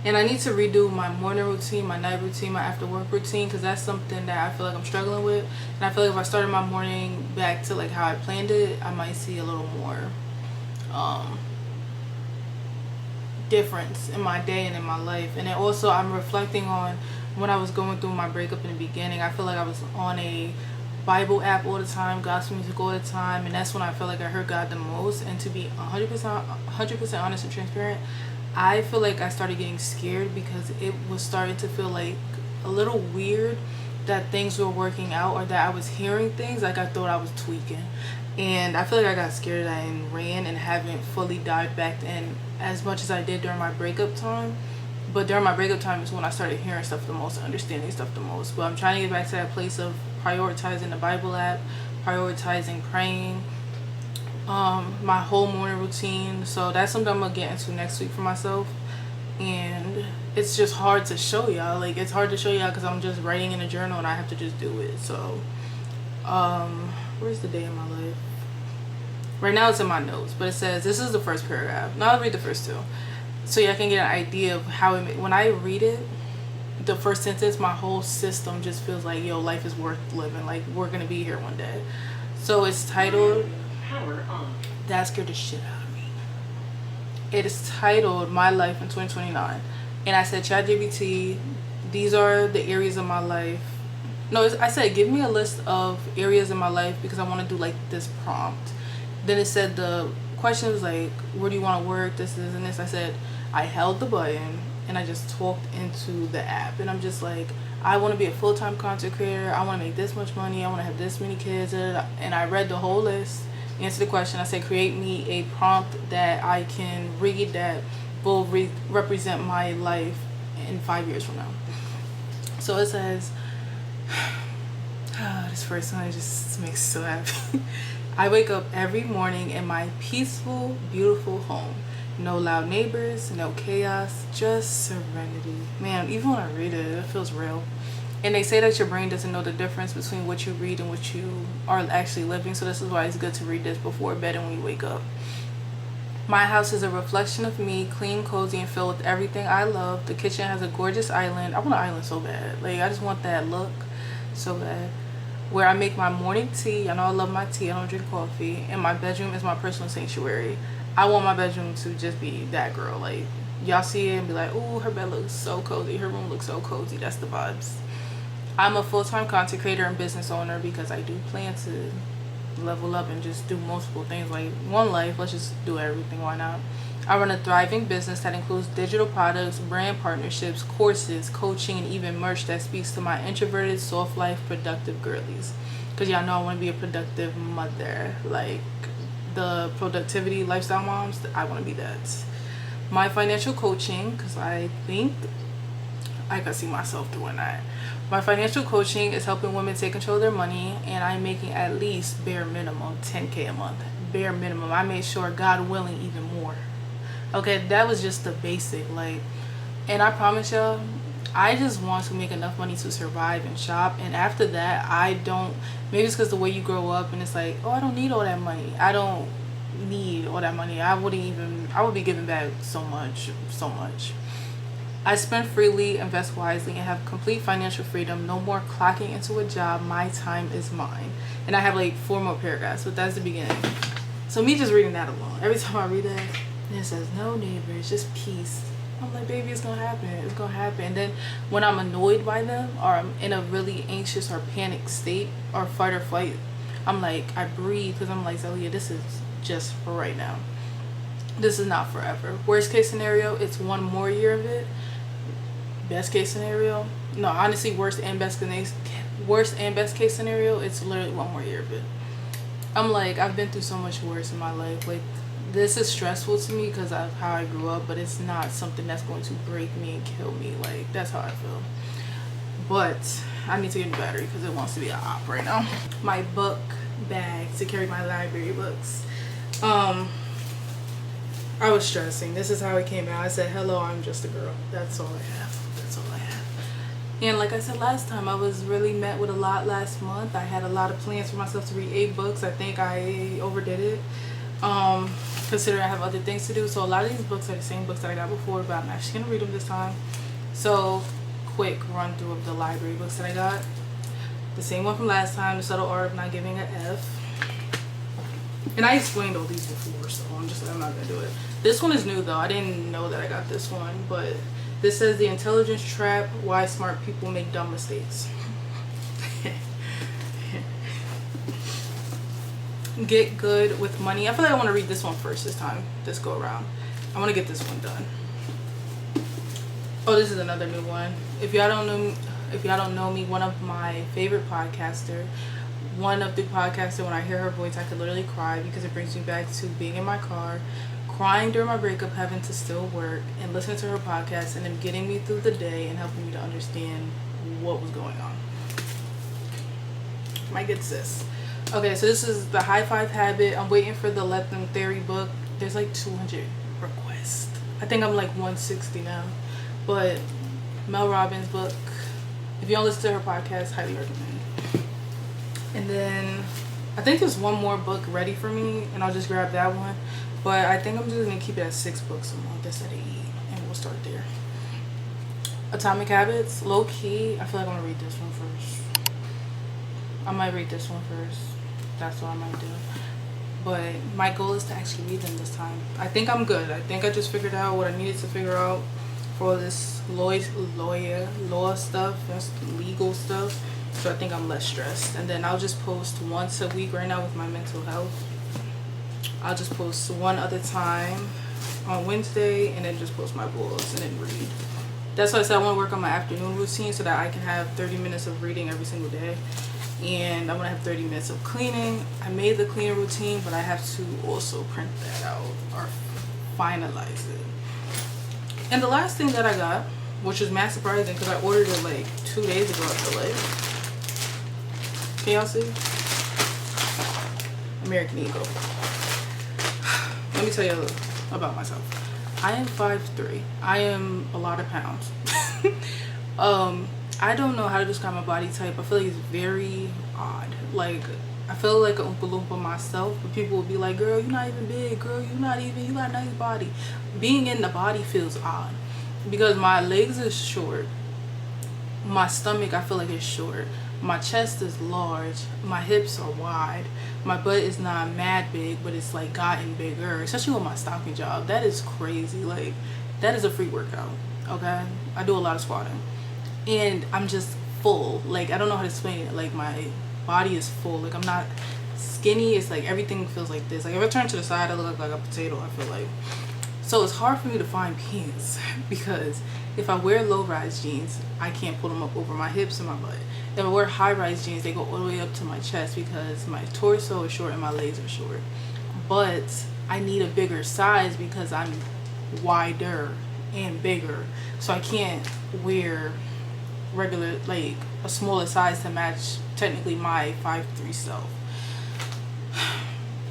And I need to redo my morning routine, my night routine, my after work routine, because that's something that I feel like I'm struggling with. And I feel like if I started my morning back to like how I planned it, I might see a little more difference in my day and in my life. And then also I'm reflecting on when I was going through my breakup in the beginning. I feel like I was on a Bible app all the time, gospel music all the time, and that's when I feel like I heard God the most. And to be 100% honest and transparent, I feel like I started getting scared because it was starting to feel like a little weird that things were working out, or that I was hearing things like I thought I was tweaking. And I feel like I got scared of that and ran, and haven't fully dived back in as much as I did during my breakup time. But during my breakup time is when I started hearing stuff the most, understanding stuff the most. But I'm trying to get back to that place of prioritizing the Bible app, prioritizing praying, my whole morning routine. So that's something I'm gonna get into next week for myself. And it's just hard to show y'all. Like, it's hard to show y'all because I'm just writing in a journal and I have to just do it. So where's the day in my life? Right now it's in my notes, but it says, this is the first paragraph. Now I'll read the first two, so y'all can get an idea of how it, when I read it, the first sentence, my whole system just feels like, yo, life is worth living. Like, we're gonna be here one day. So it's titled, Power On. That scared the shit out of me. It is titled My Life in 2029. And I said, ChatGPT, these are the areas of my life. No, I said, give me a list of areas in my life because I want to do like this prompt. Then it said the question was like, where do you want to work? This, and this. I said, I held the button and I just talked into the app. And I'm just like, I want to be a full-time content creator. I want to make this much money. I want to have this many kids. And I read the whole list, answered the question. I said, create me a prompt that I can read that will represent my life in 5 years from now. So it says, this first one just makes me so happy. I wake up every morning in my peaceful, beautiful home. No loud neighbors, no chaos, just serenity. Man, even when I read it, it feels real. And they say that your brain doesn't know the difference between what you read and what you are actually living. So this is why it's good to read this before bed and when you wake up. My house is a reflection of me, clean, cozy, and filled with everything I love. The kitchen has a gorgeous island. I want an island so bad. Like, I just want that look so bad. Where I make my morning tea. I know I love my tea. I don't drink coffee. And my bedroom is my personal sanctuary. I want my bedroom to just be that girl. Like, y'all see it and be like, oh, her bed looks so cozy. Her room looks so cozy. That's the vibes. I'm a full-time content creator and business owner because I do plan to level up and just do multiple things. Like, one life, let's just do everything. Why not? I run a thriving business that includes digital products, brand partnerships, courses, coaching, and even merch that speaks to my introverted, soft life, productive girlies. Because y'all know I want to be a productive mother. Like, the productivity lifestyle moms, I want to be that. My financial coaching, because I think I could see myself doing that. My financial coaching is helping women take control of their money, and I'm making at least bare minimum $10K a month. Bare minimum. I made sure, God willing, even more. Okay, that was just the basic. Like, and I promise y'all, I just want to make enough money to survive and shop. And after that, I don't, maybe it's because the way you grow up and it's like, oh, I don't need all that money. I don't need all that money. I would be giving back so much. I spend freely, invest wisely, and have complete financial freedom. No more clocking into a job. My time is mine. And I have like 4 more paragraphs, but that's the beginning. So me just reading that alone, every time I read that, it says no neighbors, just peace. I'm like, baby, it's gonna happen. It's gonna happen. And then when I'm annoyed by them, or I'm in a really anxious or panic state, or fight or flight, I'm like, I breathe, because I'm like, Zelia, this is just for right now. This is not forever. Worst case scenario, it's 1 more year of it. Best case scenario, no, honestly, worst and best case scenario, it's literally 1 more year of it. I'm like, I've been through so much worse in my life. Like, this is stressful to me because of how I grew up, but it's not something that's going to break me and kill me. Like, that's how I feel. But I need to get a battery because it wants to be an op right now. My book bag to carry my library books. I was stressing. This is how it came out. I said, hello, I'm just a girl. That's all I have. And like I said last time, I was really met with a lot last month. I had a lot of plans for myself to read 8 books. I think I overdid it, considering I have other things to do. So a lot of these books are the same books that I got before, but I'm actually going to read them this time. So quick run through of the library books that I got. The same one from last time, The Subtle Art of Not Giving an F. And I explained all these before, so I'm not going to do it. This one is new though. I didn't know that I got this one, but this says The Intelligence Trap, Why Smart People Make Dumb Mistakes. Get Good with Money. I feel like I want to read this one first this go around. I want to get this one done. Oh, this is another new one. If y'all don't know me, one of my favorite podcaster, when I hear her voice, I could literally cry because it brings me back to being in my car, crying during my breakup, having to still work, and listening to her podcast, and then getting me through the day and helping me to understand what was going on. My good sis. Okay, so this is the High Five Habit. I'm waiting for the Let Them Theory book. There's like 200 requests. I think I'm like 160 now. But Mel Robbins' book, if you don't listen to her podcast, highly recommend. And then I think there's one more book ready for me, and I'll just grab that one. But I think I'm just going to keep it at 6 books a month instead of 8, and we'll start there. Atomic Habits, low key, I feel like I'm going to read this one first. I might read this one first. That's what I might do. But my goal is to actually read them this time. I think I'm good. I think I just figured out what I needed to figure out for all this law stuff, that's legal stuff. So I think I'm less stressed. And then I'll just post once a week right now with my mental health. I'll just post one other time on Wednesday, and then just post my goals and then read. That's why I said I want to work on my afternoon routine so that I can have 30 minutes of reading every single day. And I'm going to have 30 minutes of cleaning. I made the cleaning routine, but I have to also print that out or finalize it. And the last thing that I got, which was mad surprising because I ordered it like 2 days ago, I feel like. Can y'all see? American Eagle. Let me tell you about myself. I am 5'3". I am a lot of pounds. I don't know how to describe my body type. I feel like it's very odd. Like, I feel like a Oompa Loompa myself, but people will be like, girl, you're not even big. Girl, you got a nice body. Being in the body feels odd because my legs are short. My stomach, I feel like it's short. My chest is large. My hips are wide. My butt is not mad big, but it's like gotten bigger, especially with my stocking job. That is crazy. Like, that is a free workout, okay? I do a lot of squatting. And I'm just full. Like, I don't know how to explain it. Like, my body is full. Like, I'm not skinny. It's like everything feels like this. Like, if I turn to the side, I look like a potato, I feel like. So it's hard for me to find pants because if I wear low-rise jeans, I can't pull them up over my hips and my butt. If I wear high-rise jeans, they go all the way up to my chest because my torso is short and my legs are short. But I need a bigger size because I'm wider and bigger. So I can't wear regular, like a smaller size to match technically my 5'3" self.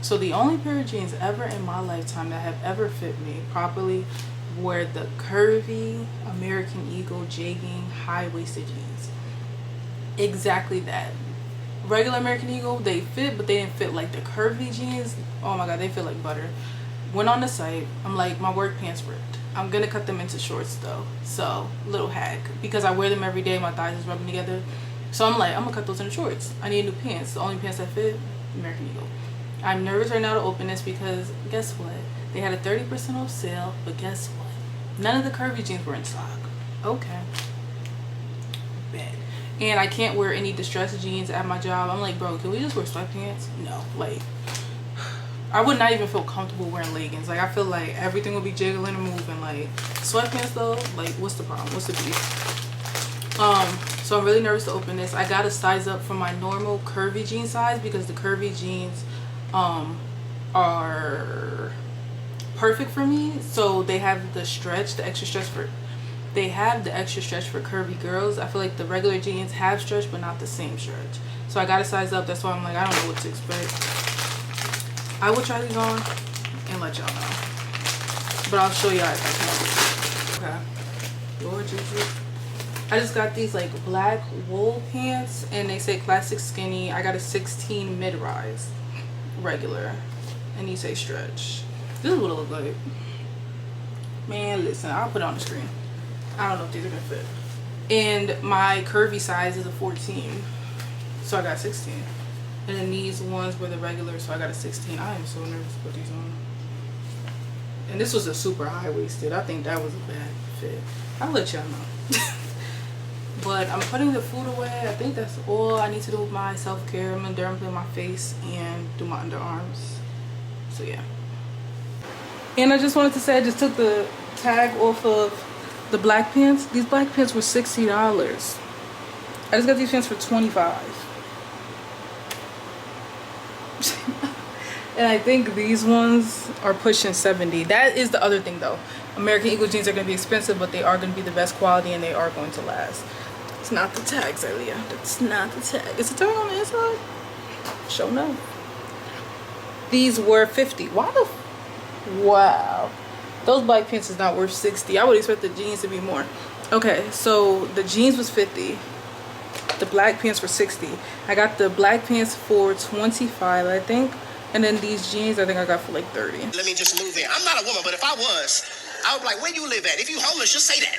So the only pair of jeans ever in my lifetime that have ever fit me properly were the curvy American Eagle jegging high-waisted jeans. Exactly that. Regular American Eagle, they fit, but they didn't fit like the curvy jeans. Oh my god, they feel like butter. Went on the site. I'm like, my work pants ripped. I'm gonna cut them into shorts though. So, little hack. Because I wear them every day, my thighs is rubbing together. So I'm like, I'm gonna cut those into shorts. I need new pants. The only pants that fit, American Eagle. I'm nervous right now to open this because guess what? They had a 30% off sale, but guess what? None of the curvy jeans were in stock. Okay. Bad. And I can't wear any distressed jeans at my job. I'm like, bro, can we just wear sweatpants? No. Like, I would not even feel comfortable wearing leggings. Like, I feel like everything would be jiggling and moving. Like, sweatpants though, like, what's the problem? What's the beef? So I'm really nervous to open this. I gotta size up from my normal curvy jean size because the curvy jeans are perfect for me. So they have the stretch, the extra stretch for curvy girls. I feel like the regular jeans have stretch but not the same stretch. So I gotta size up. That's why I'm like, I don't know what to expect. I will try these on and let y'all know. But I'll show y'all if I can. Okay. Lord Jesus. I just got these like black wool pants and they say classic skinny. I got a 16 mid-rise regular and these say stretch. This is what it look like. Man, listen, I'll put it on the screen. I don't know if these are gonna fit. And my curvy size is a 14, so I got 16. And then these ones were the regular, so I got a 16. I am so nervous to put these on. And this was a super high-waisted. I think that was a bad fit. I'll let y'all know. But I'm putting the food away. I think that's all I need to do with my self-care. I'm gonna dermaplane my face and do my underarms. So yeah. And I just wanted to say I just took the tag off of the black pants. These black pants were $60. I just got these pants for $25. And I think these ones are pushing $70. That is the other thing though. American Eagle jeans are going to be expensive, but they are going to be the best quality and they are going to last. It's not the tag, Zylia. That's not the tag. Is the tag on the inside? Show no. These were $50. Why the? Wow. Those black pants is not worth $60. I would expect the jeans to be more. Okay, so the jeans was $50. The black pants were $60. I got the black pants for $25, I think. And then these jeans, I think I got for like $30. Let me just move in. I'm not a woman, but if I was, I would be like, where you live at? If you homeless, just say that.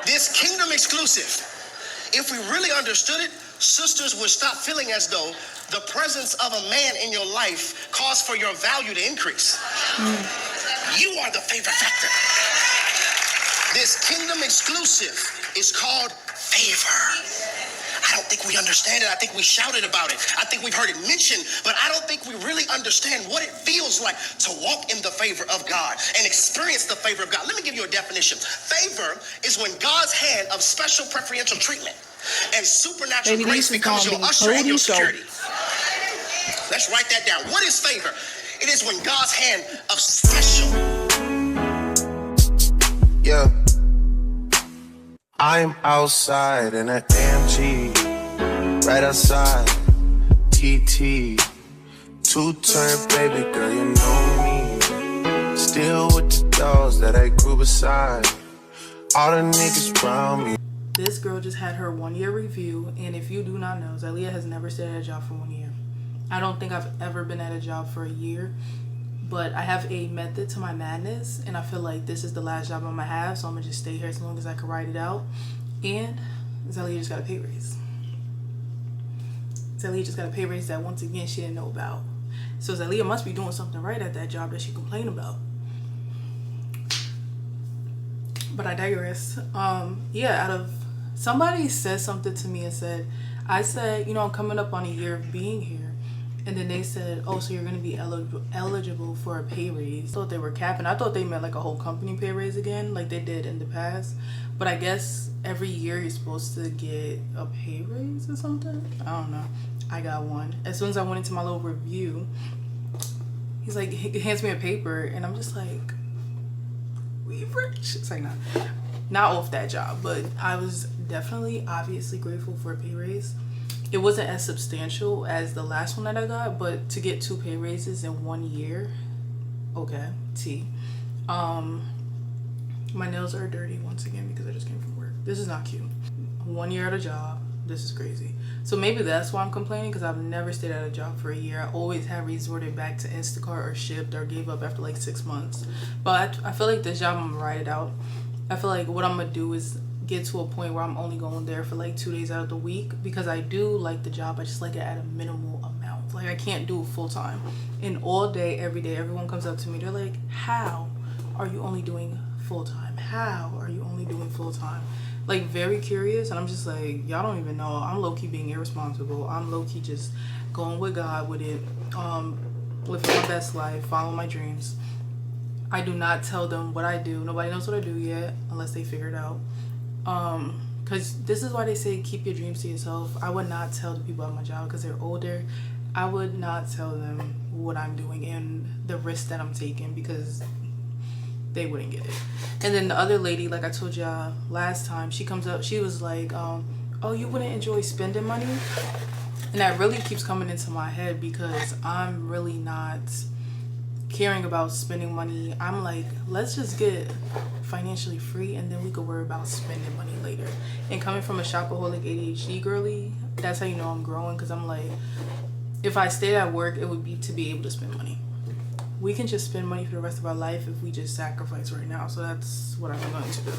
This kingdom exclusive. If we really understood it, sisters would stop feeling as though the presence of a man in your life caused for your value to increase. You are the favorite factor. This kingdom exclusive is called favor. I don't think we understand it. I think we shouted about it. I think we've heard it mentioned, but I don't think we really understand what it feels like to walk in the favor of God and experience the favor of God. Let me give you a definition. Favor is when God's hand of special preferential treatment and supernatural grace becomes your usher and your security. Let's write that down. What is favor? It is when God's hand of special. Yeah. I'm outside in an AMG, right outside, TT, two-turn baby girl, you know me, still with the dolls that I grew beside, all the niggas around me. This girl just had her 1 year review, and if you do not know, Zylia has never stayed at a job for 1 year. I don't think I've ever been at a job for a year, but I have a method to my madness, and I feel like this is the last job I'm gonna have, so I'm gonna just stay here as long as I can ride it out. And Zylia just got a pay raise. Zylia just got a pay raise that once again she didn't know about. So Zylia must be doing something right at that job that she complained about. But I digress. Yeah, somebody said something to me and said, I said, you know, I'm coming up on a year of being here. And then they said, oh, so you're going to be eligible for a pay raise. I thought they were capping. I thought they meant like a whole company pay raise again, like they did in the past. But I guess every year you're supposed to get a pay raise or something. I don't know. I got one. As soon as I went into my little review, he's like, he hands me a paper. And I'm just like, we rich. It's like, not off that job. But I was definitely, obviously grateful for a pay raise. It wasn't as substantial as the last one that I got, but to get 2 pay raises in 1 year, okay, T. My nails are dirty once again because I just came from work. This is not cute. 1 year at a job, this is crazy. So maybe that's why I'm complaining, because I've never stayed at a job for a year. I always have resorted back to Instacart or Shipped or gave up after like 6 months. But I feel like this job, I'm gonna ride it out. I feel like what I'm gonna do is get to a point where I'm only going there for like 2 days out of the week, because I do like the job. I just like it at a minimal amount. Like I can't do it full time. And all day, every day, everyone comes up to me. They're like, how are you only doing full time? How are you only doing full time? Like very curious. And I'm just like, y'all don't even know. I'm low-key being irresponsible. I'm low-key just going with God with it. Living my best life, following my dreams. I do not tell them what I do. Nobody knows what I do yet unless they figure it out. Because this is why they say keep your dreams to yourself. I would not tell the people at my job because they're older. I would not tell them what I'm doing and the risk that I'm taking, because they wouldn't get it. And then the other lady, like I told y'all last time, she comes up, she was like, oh, you wouldn't enjoy spending money? And that really keeps coming into my head, because I'm really not caring about spending money. I'm like, let's just get financially free and then we could worry about spending money later. And coming from a shopaholic ADHD girly, that's how you know I'm growing, because I'm like, if I stayed at work, it would be to be able to spend money. We can just spend money for the rest of our life if we just sacrifice right now. So that's what I'm going to do.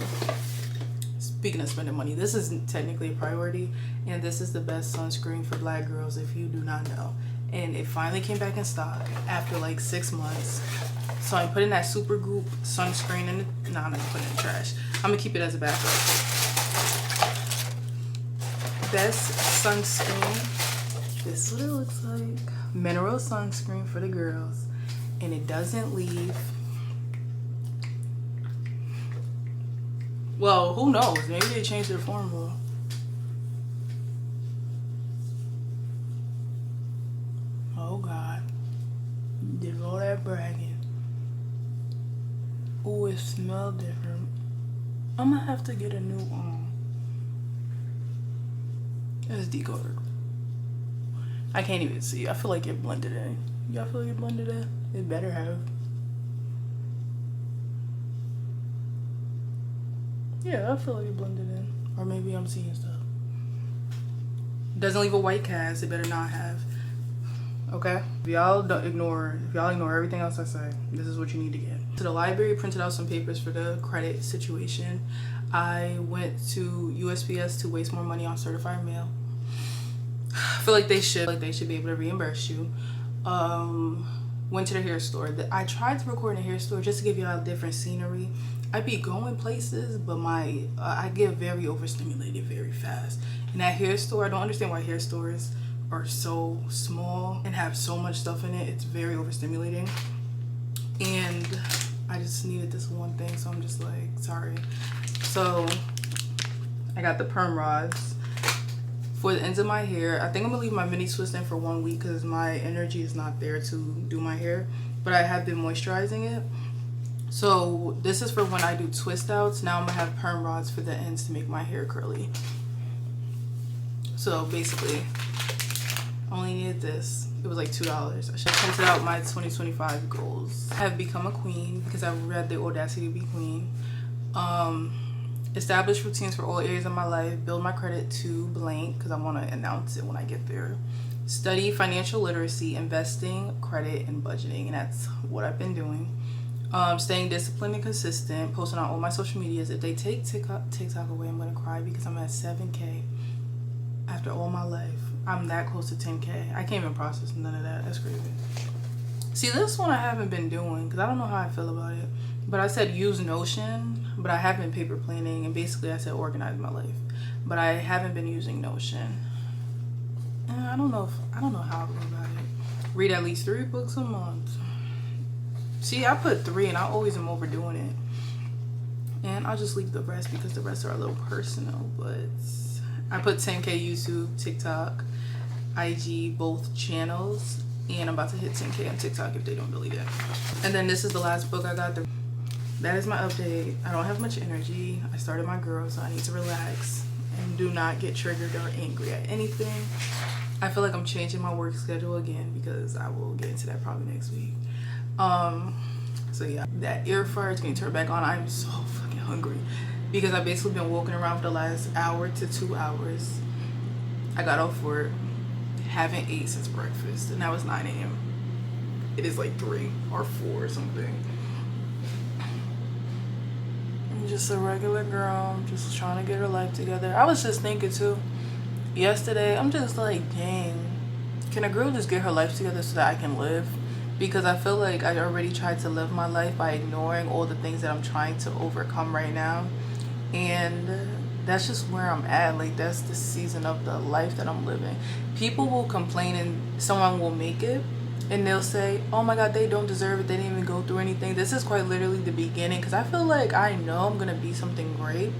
Speaking of spending money, this isn't technically a priority, and this is the best sunscreen for black girls if you do not know. And it finally came back in stock after like 6 months. So I'm putting that super group sunscreen in the, nah, I'm not putting it in the trash. I'm gonna keep it as a backup. Best sunscreen. This is what it looks like. Mineral sunscreen for the girls. And it doesn't leave. Well, who knows? Maybe they changed their formula. Oh God. Did all that bragging. Oh, it smells different. I'm gonna have to get a new SD card. I can't even see. I feel like it blended in. Y'all feel like it blended in? It better have. Yeah, I feel like it blended in. Or maybe I'm seeing stuff. Doesn't leave a white cast. It better not have. Okay? If y'all ignore everything else I say, this is what you need to get. To the library, printed out some papers for the credit situation. I went to USPS to waste more money on certified mail. I feel like they should be able to reimburse you. Went to the hair store. I tried to record in a hair store just to give y'all different scenery. I be going places, but I get very overstimulated very fast. In that hair store, I don't understand why hair stores are so small and have so much stuff in it. It's very overstimulating. And I just needed this one thing, so I'm just like, sorry. So I got the perm rods for the ends of my hair. I think I'm gonna leave my mini twist in for 1 week because my energy is not there to do my hair, but I have been moisturizing it. So this is for when I do twist outs. Now I'm gonna have perm rods for the ends to make my hair curly. So basically, only needed this. It was like $2. I should have printed out my 2025 goals. I have become a queen because I've read the audacity to be queen. Establish routines for all areas of my life. Build my credit to blank because I want to announce it when I get there. Study financial literacy, investing, credit, and budgeting, and that's what I've been doing. Staying disciplined and consistent. Posting on all my social medias. If they take TikTok away, I'm gonna cry because I'm at 7K after all my life. I'm that close to 10K. I can't even process none of that. That's crazy. See, this one I haven't been doing because I don't know how I feel about it. But I said use Notion, but I have been paper planning, and basically I said organize my life. But I haven't been using Notion. And I don't know how I feel about it. Read at least 3 books a month. See, I put 3 and I always am overdoing it. And I'll just leave the rest because the rest are a little personal. But I put 10K YouTube, TikTok, IG, both channels. And I'm about to hit 10K on TikTok if they don't delete it. And then this is the last book I got. That is my update. I don't have much energy. I started my girl, so I need to relax and do not get triggered or angry at anything. I feel like I'm changing my work schedule again because I will get into that probably next week. So yeah, that air fryer is getting turned back on. I'm so fucking hungry because I've basically been walking around for the last hour to 2 hours. I got off work, haven't ate since breakfast, and now it's 9 a.m. It is like 3 or 4 or something. I'm just a regular girl. I'm just trying to get her life together. I was just thinking too, yesterday, I'm just like, dang, can a girl just get her life together so that I can live? Because I feel like I already tried to live my life by ignoring all the things that I'm trying to overcome right now. And that's just where I'm at. Like, that's the season of the life that I'm living. People will complain and someone will make it and they'll say, oh my God, they don't deserve it. They didn't even go through anything. This is quite literally the beginning because I feel like I know I'm going to be something great.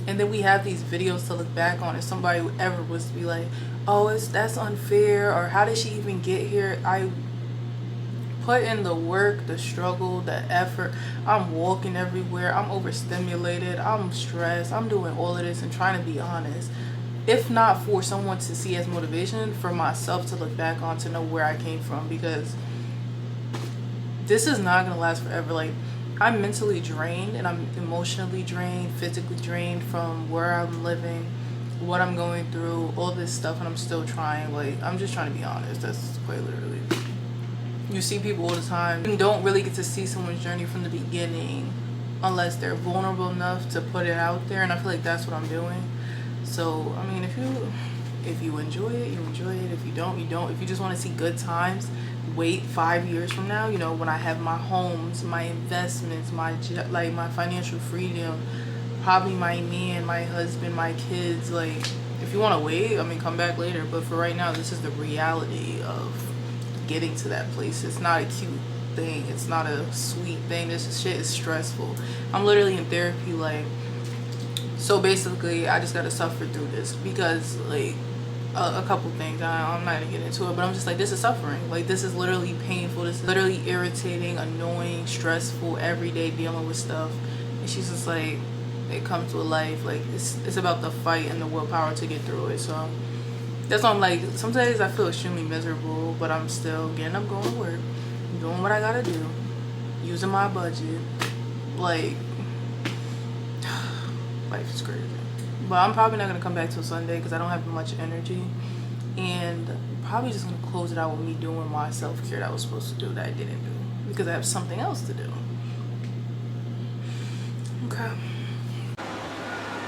And then we have these videos to look back on, and somebody who ever was to be like, oh, that's unfair, or how did she even get here? I put in the work, the struggle, the effort. I'm walking everywhere. I'm overstimulated. I'm stressed. I'm doing all of this and trying to be honest. If not for someone to see as motivation, for myself to look back on, to know where I came from, because this is not going to last forever. Like, I'm mentally drained and I'm emotionally drained, physically drained from where I'm living, what I'm going through, all this stuff, and I'm still trying. Like, I'm just trying to be honest. That's quite literally. You see people all the time and don't really get to see someone's journey from the beginning unless they're vulnerable enough to put it out there, and I feel like that's what I'm doing. So, I mean, If you enjoy it, you enjoy it. If you don't, you don't. If you just want to see good times, wait 5 years from now, you know, when I have my homes, my investments, my financial freedom, probably my man, my husband, my kids. Like, if you want to wait, I mean, come back later. But for right now, this is the reality of getting to that place. It's not a cute thing. It's not a sweet thing. This shit is stressful. I'm literally in therapy, like, so basically I just gotta suffer through this because, like, a couple things, I'm not gonna get into it, but I'm just like, this is suffering. Like, this is literally painful. This is literally irritating, annoying, stressful, every day dealing with stuff. And she's just like, it comes to a life, like, it's about the fight and the willpower to get through it. So that's why I'm like, some days I feel extremely miserable, but I'm still getting up, going to work, doing what I gotta do, using my budget. Like, life is crazy. But I'm probably not gonna come back till Sunday because I don't have much energy, and probably just gonna close it out with me doing my self-care that I was supposed to do that I didn't do because I have something else to do. Okay.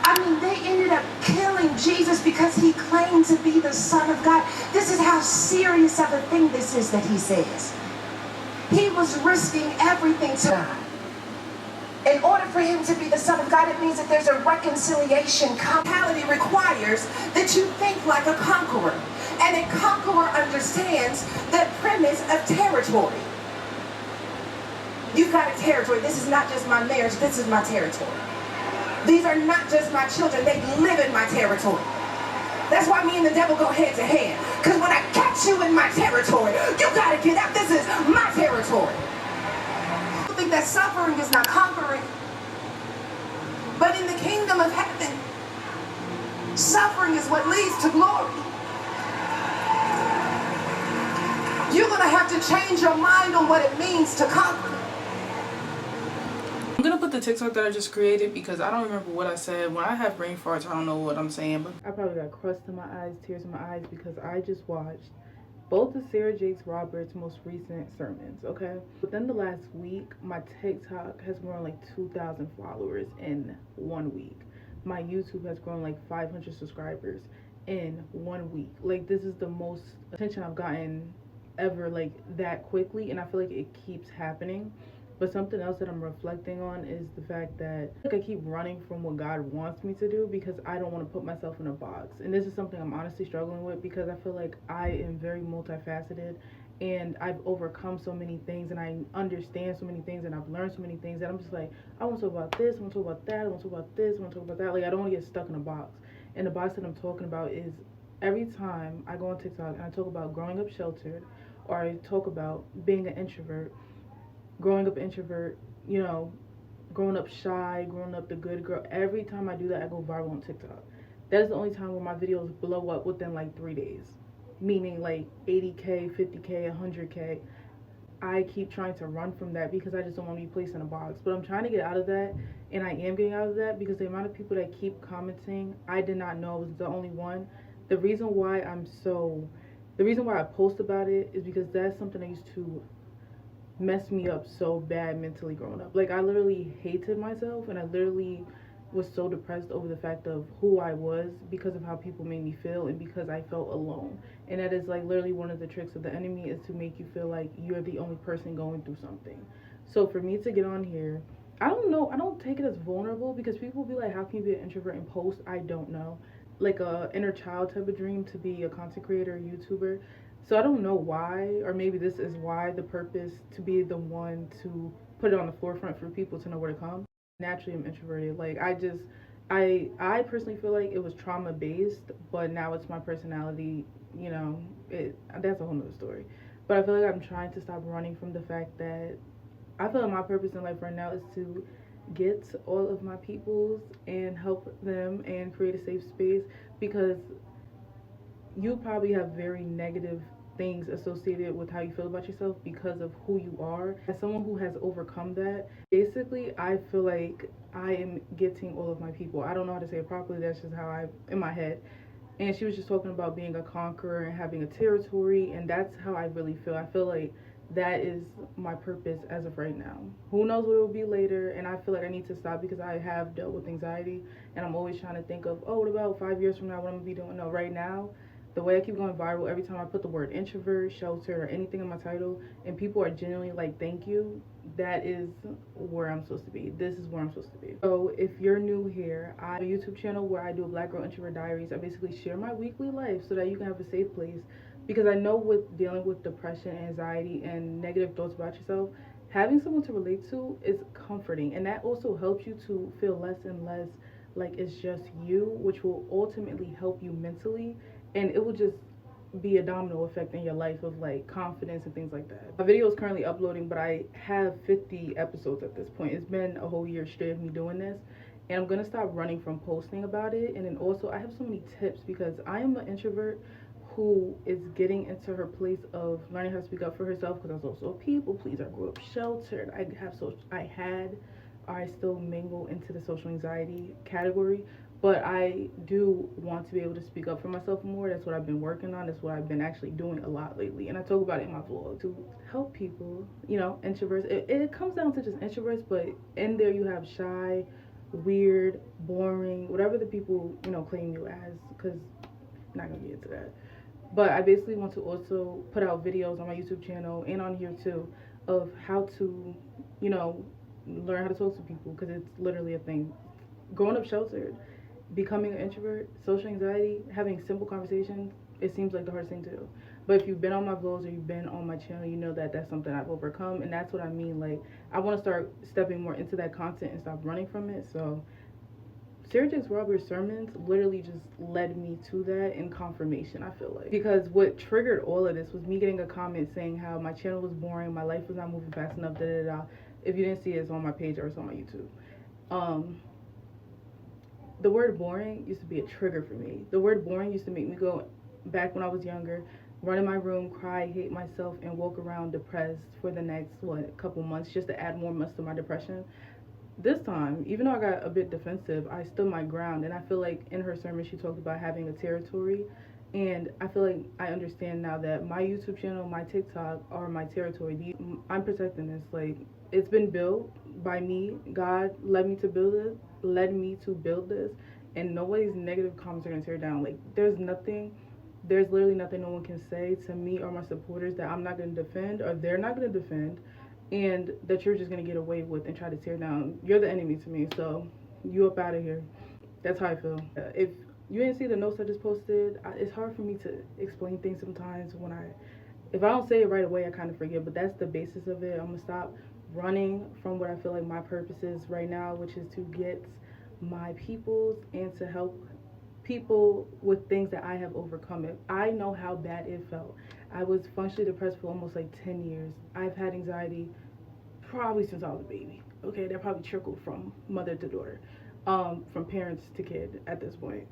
I mean, they ended up killing Jesus because he claimed to be the Son of God. This is how serious of a thing this is that he says. He was risking everything to God. In order for him to be the Son of God, it means that there's a reconciliation. Mentality requires that you think like a conqueror. And a conqueror understands the premise of territory. You've got a territory. This is not just my marriage. This is my territory. These are not just my children. They live in my territory. That's why me and the devil go head to hand. Because when I catch you in my territory, you got to get out. This is my territory. That suffering is not conquering, but in the kingdom of heaven, suffering is what leads to glory. You're going to have to change your mind on what it means to conquer. I'm gonna put the TikTok that I just created because I don't remember what I said. When I have brain farts, I don't know what I'm saying, but I probably got crust in my eyes, tears in my eyes, because I just watched both of Sarah Jakes Roberts' most recent sermons, okay? Within the last week, my TikTok has grown like 2,000 followers in 1 week. My YouTube has grown like 500 subscribers in 1 week. Like, this is the most attention I've gotten ever, like, that quickly, and I feel like it keeps happening. But something else that I'm reflecting on is the fact that I keep running from what God wants me to do because I don't want to put myself in a box. And this is something I'm honestly struggling with because I feel like I am very multifaceted and I've overcome so many things and I understand so many things and I've learned so many things that I'm just like, I want to talk about this, I want to talk about that, I want to talk about this, I want to talk about that. Like, I don't want to get stuck in a box. And the box that I'm talking about is every time I go on TikTok and I talk about growing up sheltered or I talk about being an introvert, growing up introvert, you know, growing up shy, growing up the good girl. Every time I do that, I go viral on TikTok. That is the only time where my videos blow up within like 3 days. Meaning like 80K, 50K, 100K. I keep trying to run from that because I just don't want to be placed in a box. But I'm trying to get out of that, and I am getting out of that because the amount of people that keep commenting, I did not know I was the only one. The reason why I post about it is because that's something I used to messed me up so bad mentally growing up. Like, I literally hated myself and I literally was so depressed over the fact of who I was because of how people made me feel and because I felt alone. And that is like literally one of the tricks of the enemy, is to make you feel like you're the only person going through something. So for me to get on here, I don't know, I don't take it as vulnerable because people will be like, how can you be an introvert and post? I don't know. Like a inner child type of dream to be a content creator, YouTuber. So I don't know why, or maybe this is why, the purpose to be the one to put it on the forefront for people to know where to come. Naturally, I'm introverted. Like, I personally feel like it was trauma based, but now it's my personality. You know, that's a whole nother story. But I feel like I'm trying to stop running from the fact that I feel like my purpose in life right now is to get all of my peoples and help them and create a safe space, because you probably have very negative things associated with how you feel about yourself because of who you are. As someone who has overcome that, basically I feel like I am getting all of my people. I don't know how to say it properly, that's just how in my head. And she was just talking about being a conqueror and having a territory, and that's how I really feel. I feel like that is my purpose as of right now. Who knows what it will be later, and I feel like I need to stop because I have dealt with anxiety and I'm always trying to think of, oh, what about 5 years from now, what I'm gonna be doing? No, right now the way I keep going viral, every time I put the word introvert, shelter, or anything in my title, and people are genuinely like, thank you, that is where I'm supposed to be. This is where I'm supposed to be. So if you're new here, I have a YouTube channel where I do a Black Girl Introvert Diaries. I basically share my weekly life so that you can have a safe place, because I know with dealing with depression, anxiety, and negative thoughts about yourself, having someone to relate to is comforting, and that also helps you to feel less and less like it's just you, which will ultimately help you mentally, and it will just be a domino effect in your life of like confidence and things like that. My video is currently uploading, but I have 50 episodes at this point. It's been a whole year straight of me doing this, and I'm gonna stop running from posting about it. And then also I have so many tips, because I am an introvert who is getting into her place of learning how to speak up for herself, because I was also a people pleaser. I grew up sheltered. I still mingle into the social anxiety category, but I do want to be able to speak up for myself more. That's what I've been working on. That's what I've been actually doing a lot lately, and I talk about it in my vlog to help people, you know, introverts. It comes down to just introverts, but in there you have shy, weird, boring, whatever the people, you know, claim you as, because I'm not gonna get into that. But I basically want to also put out videos on my YouTube channel and on here too of how to, you know, learn how to talk to people, because it's literally a thing. Growing up sheltered, becoming an introvert, social anxiety, having simple conversations, it seems like the hardest thing to do. But if you've been on my vlogs or you've been on my channel, you know that that's something I've overcome, and that's what I mean. Like, I want to start stepping more into that content and stop running from it. So Sarah Jakes Roberts' sermons literally just led me to that in confirmation, I feel like. Because what triggered all of this was me getting a comment saying how my channel was boring, my life was not moving fast enough, da-da-da. If you didn't see it, it's on my page or it's on my YouTube. The word boring used to be a trigger for me. The word boring used to make me go, back when I was younger, run in my room, cry, hate myself, and walk around depressed for the next, couple months, just to add more months to my depression. This time, even though I got a bit defensive, I stood my ground, and I feel like in her sermon she talked about having a territory, and I feel like I understand now that my YouTube channel, my TikTok are my territory. I'm protecting this. Like, it's been built by me. God led me to build this, and nobody's negative comments are gonna tear it down. Like, there's literally nothing no one can say to me or my supporters that I'm not gonna defend, or they're not gonna defend, and that you're just gonna get away with and try to tear down. You're the enemy to me, so you up out of here. That's how I feel. If you didn't see the notes I just posted, it's hard for me to explain things sometimes. If I don't say it right away, I kind of forget, but that's the basis of it. I'm gonna stop running from what I feel like my purpose is right now, which is to get my peoples and to help people with things that I have overcome. It. I know how bad it felt. I was functionally depressed for almost like 10 years. I've had anxiety probably since I was a baby. Okay, that probably trickled from mother to daughter, from parents to kid at this point.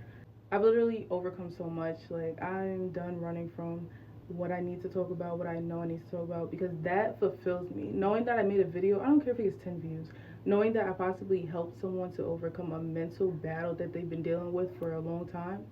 I've literally overcome so much. Like, I'm done running from what I need to talk about, what I know I need to talk about, because that fulfills me. Knowing that I made a video, I don't care if it gets 10 views. Knowing that I possibly helped someone to overcome a mental battle that they've been dealing with for a long time,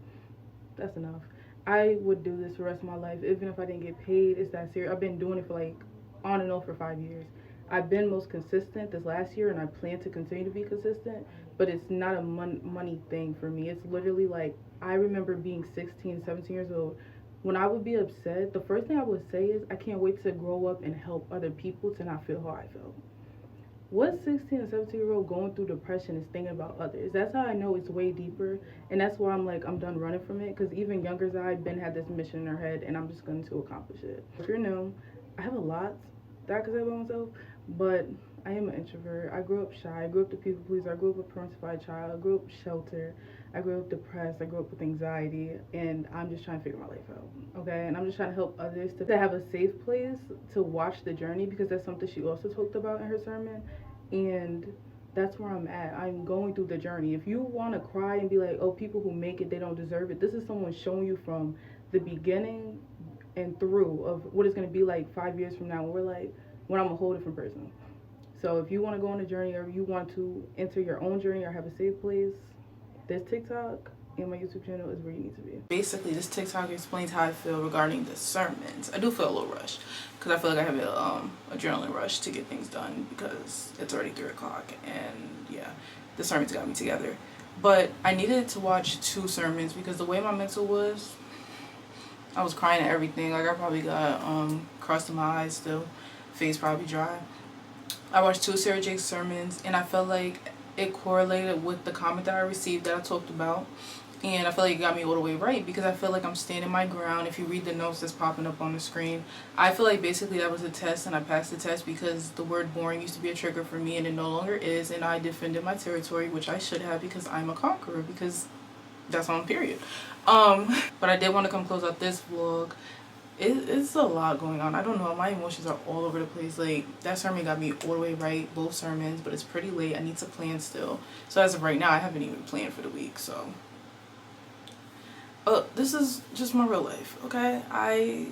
that's enough. I would do this for the rest of my life, even if I didn't get paid. It's that serious. I've been doing it for like on and off for 5 years. I've been most consistent this last year, and I plan to continue to be consistent, but it's not a money thing for me. It's literally like, I remember being 16, 17 years old. When I would be upset, the first thing I would say is, I can't wait to grow up and help other people to not feel how I felt. What 16 and 17-year-old going through depression is thinking about others? That's how I know it's way deeper, and that's why I'm like, I'm done running from it, because even younger as I've been had this mission in her head, and I'm just going to accomplish it. If you're new, I have a lot that I can say about myself, but I am an introvert. I grew up shy. I grew up the people pleaser. I grew up a parentified child. I grew up sheltered. I grew up depressed. I grew up with anxiety, and I'm just trying to figure my life out, okay? And I'm just trying to help others to have a safe place to watch the journey, because that's something she also talked about in her sermon, and that's where I'm at. I'm going through the journey. If you want to cry and be like, oh, people who make it, they don't deserve it, this is someone showing you from the beginning and through of what it's going to be like 5 years from now, when I'm a whole different person. So if you want to go on a journey, or you want to enter your own journey or have a safe place, this TikTok and my YouTube channel is where you need to be. Basically, this TikTok explains how I feel regarding the sermons. I do feel a little rushed, because I feel like I have a adrenaline rush to get things done, because it's already 3 o'clock, and yeah, the sermons got me together. But I needed to watch 2 sermons, because the way my mental was, I was crying at everything. Like, I probably got crust in my eyes still. Face probably dry. I watched 2 of Sarah Jake's sermons, and I felt like it correlated with the comment that I received that I talked about. And I feel like it got me all the way right, because I feel like I'm standing my ground. If you read the notes that's popping up on the screen, I feel like basically that was a test, and I passed the test because the word boring used to be a trigger for me, and it no longer is. And I defended my territory, which I should have, because I'm a conqueror, because that's on period. But I did want to come close out this vlog. It's a lot going on. I don't know. My emotions are all over the place. Like, that sermon got me all the way right, both sermons, but it's pretty late. I need to plan still. So as of right now, I haven't even planned for the week, so. This is just my real life, okay? I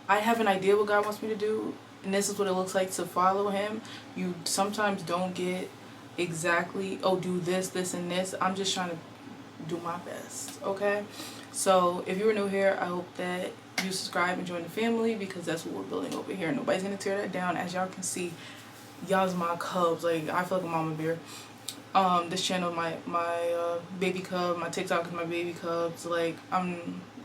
have an idea what God wants me to do, and this is what it looks like to follow him. You sometimes don't get exactly, oh, do this, this, and this. I'm just trying to do my best, okay? So if you were new here, I hope that you subscribe and join the family, because that's what we're building over here. Nobody's gonna tear that down. As y'all can see, y'all's my cubs. Like, I feel like a mama bear. This channel, my baby cub, my TikTok is my baby cubs. Like,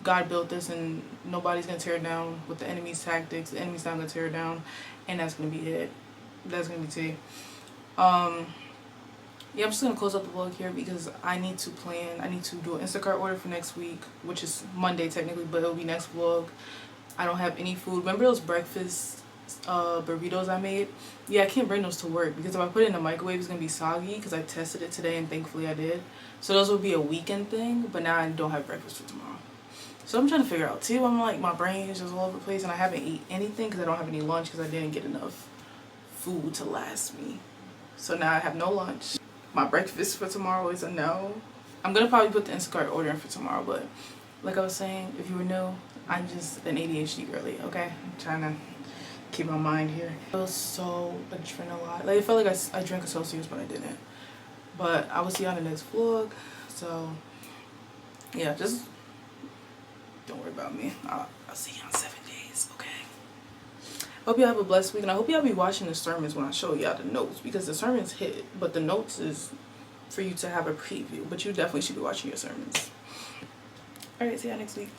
God built this, and nobody's gonna tear it down with the enemy's tactics. The enemy's not gonna tear it down, and that's gonna be it. That's gonna be tea. Yeah, I'm just gonna close up the vlog here, because I need to plan. I need to do an Instacart order for next week, which is Monday technically, but it'll be next vlog. I don't have any food. Remember those breakfast burritos I made? Yeah, I can't bring those to work, because if I put it in the microwave, it's gonna be soggy, because I tested it today, and thankfully I did. So those would be a weekend thing, but now I don't have breakfast for tomorrow. So I'm trying to figure out too. I'm like, my brain is just all over the place, and I haven't eaten anything because I don't have any lunch, because I didn't get enough food to last me. So now I have no lunch. My breakfast for tomorrow is a no. I'm gonna probably put the Instacart order in for tomorrow, but like I was saying, if you were new, I'm just an ADHD girly, okay? I'm trying to keep my mind here. It was so adrenaline. Like, it felt like I drank a Celsius, but I didn't. But I will see you on the next vlog. So yeah, just don't worry about me. I'll see you in 7 days, okay? Hope y'all have a blessed week, and I hope y'all be watching the sermons when I show y'all the notes, because the sermons hit, but the notes is for you to have a preview, but you definitely should be watching your sermons. Alright, see y'all next week.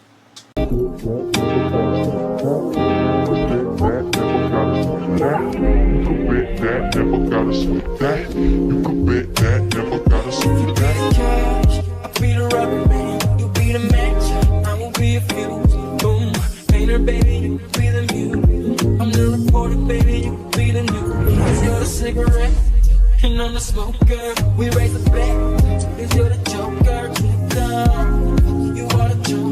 Baby, you can be the muse. I'm the reporter, baby, you can be the news. You're the cigarette, and I'm the smoker. We raise the bet, 'cause you're the joker. Keep down, you are the joker.